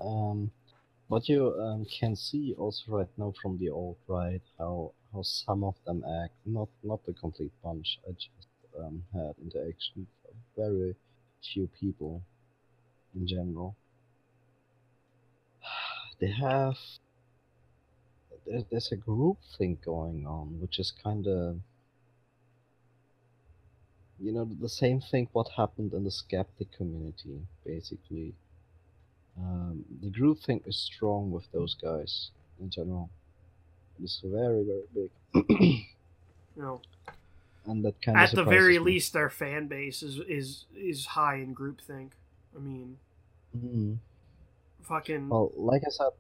Speaker 4: what you can see also right now from the alt-right, how some of them act, not the complete bunch. I just had interaction with very few people in general. They have... There's a group thing going on, which is kind of, the same thing what happened in the skeptic community, basically. The group thing is strong with those guys in general. It's very, very big. And that kind of
Speaker 2: at the very
Speaker 4: me.
Speaker 2: least, their fan base is high in groupthink. I mean, fucking.
Speaker 4: Well, like I said,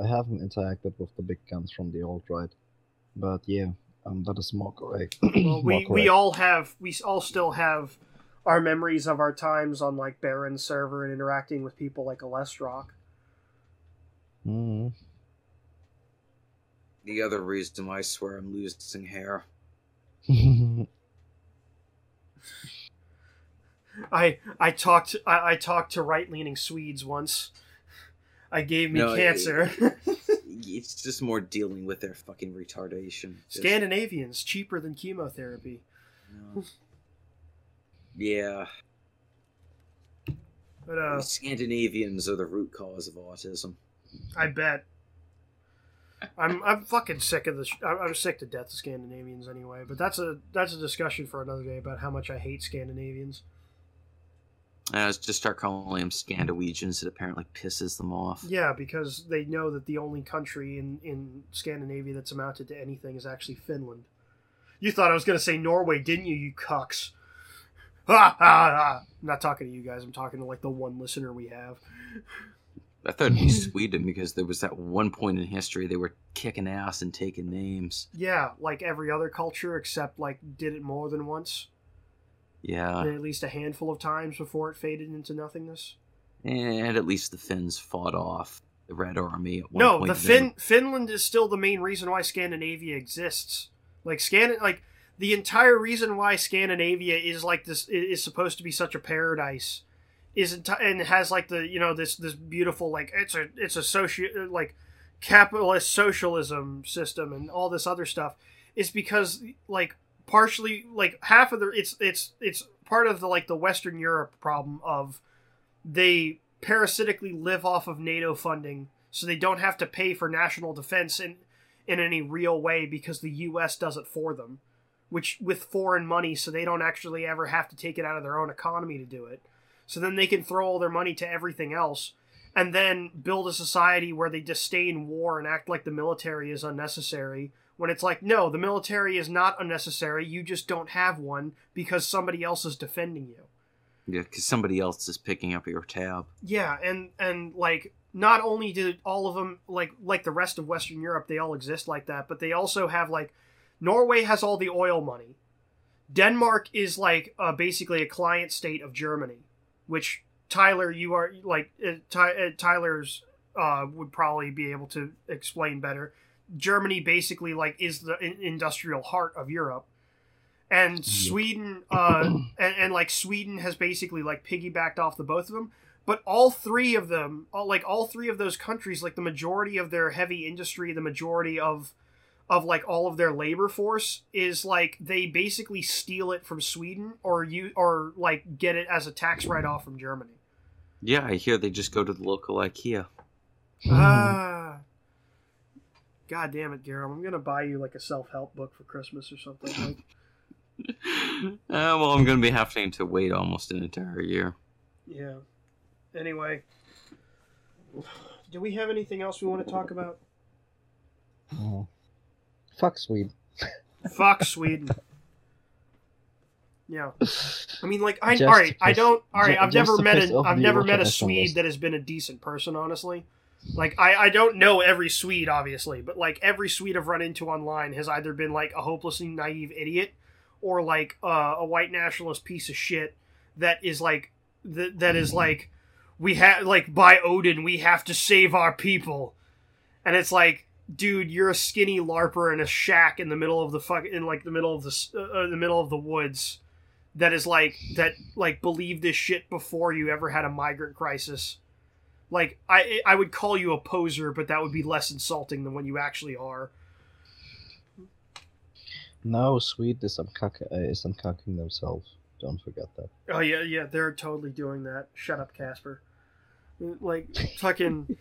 Speaker 4: I haven't interacted with the big guns from the alt-right, but yeah, that is more correct.
Speaker 2: Well, we all still have our memories of our times on like Baron's server and interacting with people like Alestrock.
Speaker 3: The other reason why I swear I'm losing hair.
Speaker 2: I talked to right-leaning Swedes once. I gave me cancer.
Speaker 3: It's just more dealing with their fucking retardation.
Speaker 2: Scandinavians, cheaper than chemotherapy.
Speaker 3: No. Yeah.
Speaker 2: But,
Speaker 3: Scandinavians are the root cause of autism.
Speaker 2: I bet. I'm fucking sick of this. I'm sick to death of Scandinavians anyway. But that's a discussion for another day about how much I hate Scandinavians.
Speaker 3: Just start calling them Scandawegians. It apparently pisses them off.
Speaker 2: Yeah, because they know that the only country in Scandinavia that's amounted to anything is actually Finland. You thought I was going to say Norway, didn't you, you cucks? Ha, ha, ha. I'm not talking to you guys. I'm talking to, like, the one listener we have.
Speaker 3: I thought it'd be Sweden because there was that one point in history they were kicking ass and taking names.
Speaker 2: Yeah, like every other culture except, like, did it more than once.
Speaker 3: Yeah.
Speaker 2: And at least a handful of times before it faded into nothingness.
Speaker 3: And at least the Finns fought off the Red Army at one point.
Speaker 2: Finland is still the main reason why Scandinavia exists. Like the entire reason why Scandinavia is like this is supposed to be such a paradise and has like the this beautiful like it's a capitalist socialism system and all this other stuff is because like partially like half of it's part of the like the Western Europe problem of they parasitically live off of NATO funding, so they don't have to pay for national defense in any real way because the US does it for them, which with foreign money, so they don't actually ever have to take it out of their own economy to do it. So then they can throw all their money to everything else and then build a society where they disdain war and act like the military is unnecessary. When it's like, no, the military is not unnecessary. You just don't have one because somebody else is defending you.
Speaker 3: Yeah, because somebody else is picking up your tab.
Speaker 2: Yeah, and like, not only did all of them, like the rest of Western Europe, they all exist like that, but they also have, like, Norway has all the oil money. Denmark is, like, basically a client state of Germany, which, Tyler, you are, like, Tyler's would probably be able to explain better. Germany basically like is the industrial heart of Europe, and Sweden, and like Sweden has basically like piggybacked off the both of them. But all three of them, all three of those countries, like the majority of their heavy industry, the majority of like all of their labor force is like they basically steal it from Sweden or like get it as a tax write-off from Germany.
Speaker 3: Yeah, I hear they just go to the local IKEA.
Speaker 2: God damn it, Gareth. I'm gonna buy you like a self-help book for Christmas or something. Like.
Speaker 3: Well, I'm gonna be having to wait almost an entire year.
Speaker 2: Yeah. Anyway, do we have anything else we want to talk about?
Speaker 4: Fuck Sweden.
Speaker 2: Fuck Sweden. Yeah. I mean, like, I've never met a Swede that has been a decent person, honestly. Like, I don't know every Swede, obviously, but, like, every Swede I've run into online has either been, like, a hopelessly naive idiot or, like, a white nationalist piece of shit that is, like, that is, like, we have, like, by Odin, we have to save our people. And it's like, dude, you're a skinny LARPer in a shack in the middle of the the middle of the woods that is, like, believed this shit before you ever had a migrant crisis. Like, I would call you a poser, but that would be less insulting than when you actually are.
Speaker 4: No, Sweden is uncocking themselves. Don't forget that.
Speaker 2: Oh, yeah, they're totally doing that. Shut up, Casper. Like, fucking,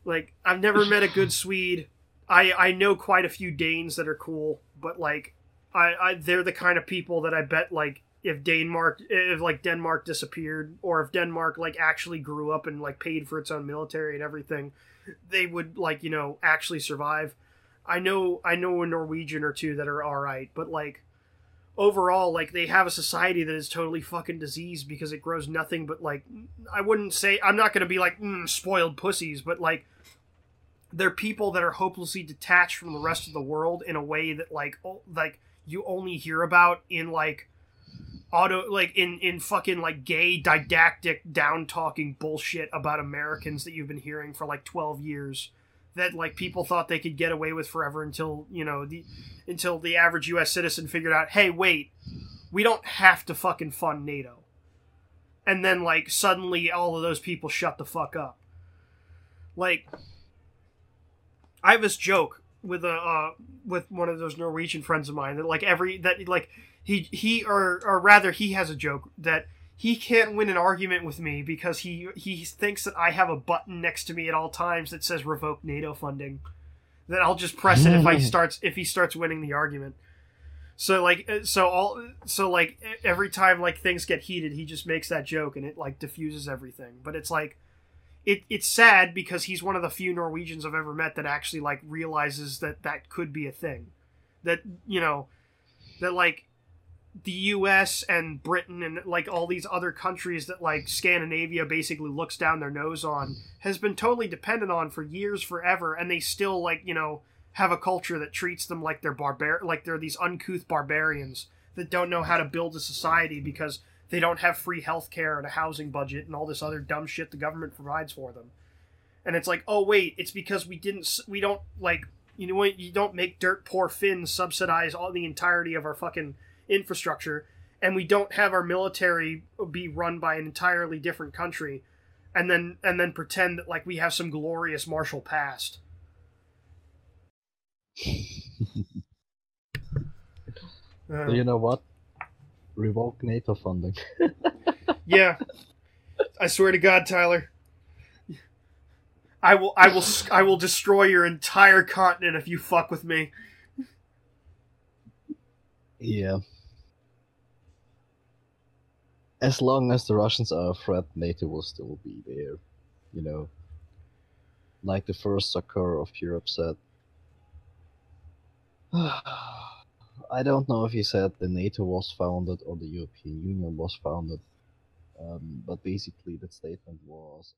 Speaker 2: like, I've never met a good Swede. I know quite a few Danes that are cool, but, like, they're the kind of people that I bet, like, if Denmark disappeared, or if Denmark, like, actually grew up and, like, paid for its own military and everything, they would, like, you know, actually survive. I know a Norwegian or two that are alright, but, like, overall, like, they have a society that is totally fucking diseased because it grows nothing but, like, I'm not gonna be like, spoiled pussies, but, like, they're people that are hopelessly detached from the rest of the world in a way that, like you only hear about in, like, in fucking, like, gay, didactic, down-talking bullshit about Americans that you've been hearing for, like, 12 years. That, like, people thought they could get away with forever until, you know, until the average U.S. citizen figured out, hey, wait, we don't have to fucking fund NATO. And then, like, suddenly all of those people shut the fuck up. Like, I have this joke with one of those Norwegian friends of mine that, like, he has a joke that he can't win an argument with me because he thinks that I have a button next to me at all times that says revoke NATO funding. That I'll just press it if he starts winning the argument. So every time, like, things get heated, he just makes that joke and it, like, diffuses everything. But it's like it's sad because he's one of the few Norwegians I've ever met that actually, like, realizes that could be a thing. That, you know, that, like, the US and Britain and, like, all these other countries that, like, Scandinavia basically looks down their nose on has been totally dependent on for years, forever, and they still, like, you know, have a culture that treats them like they're these uncouth barbarians that don't know how to build a society because they don't have free healthcare and a housing budget and all this other dumb shit the government provides for them. And it's like, oh wait, it's because we don't, like, you know what, you don't make dirt poor Finns subsidize all the entirety of our fucking infrastructure, and we don't have our military be run by an entirely different country, and then pretend that, like, we have some glorious martial past.
Speaker 4: You know what? Revoke NATO funding.
Speaker 2: Yeah, I swear to God, Tyler, I will destroy your entire continent if you fuck with me.
Speaker 4: Yeah. As long as the Russians are a threat, NATO will still be there. You know, like the first sucker of Europe said. I don't know if he said the NATO was founded or the European Union was founded, but basically the statement was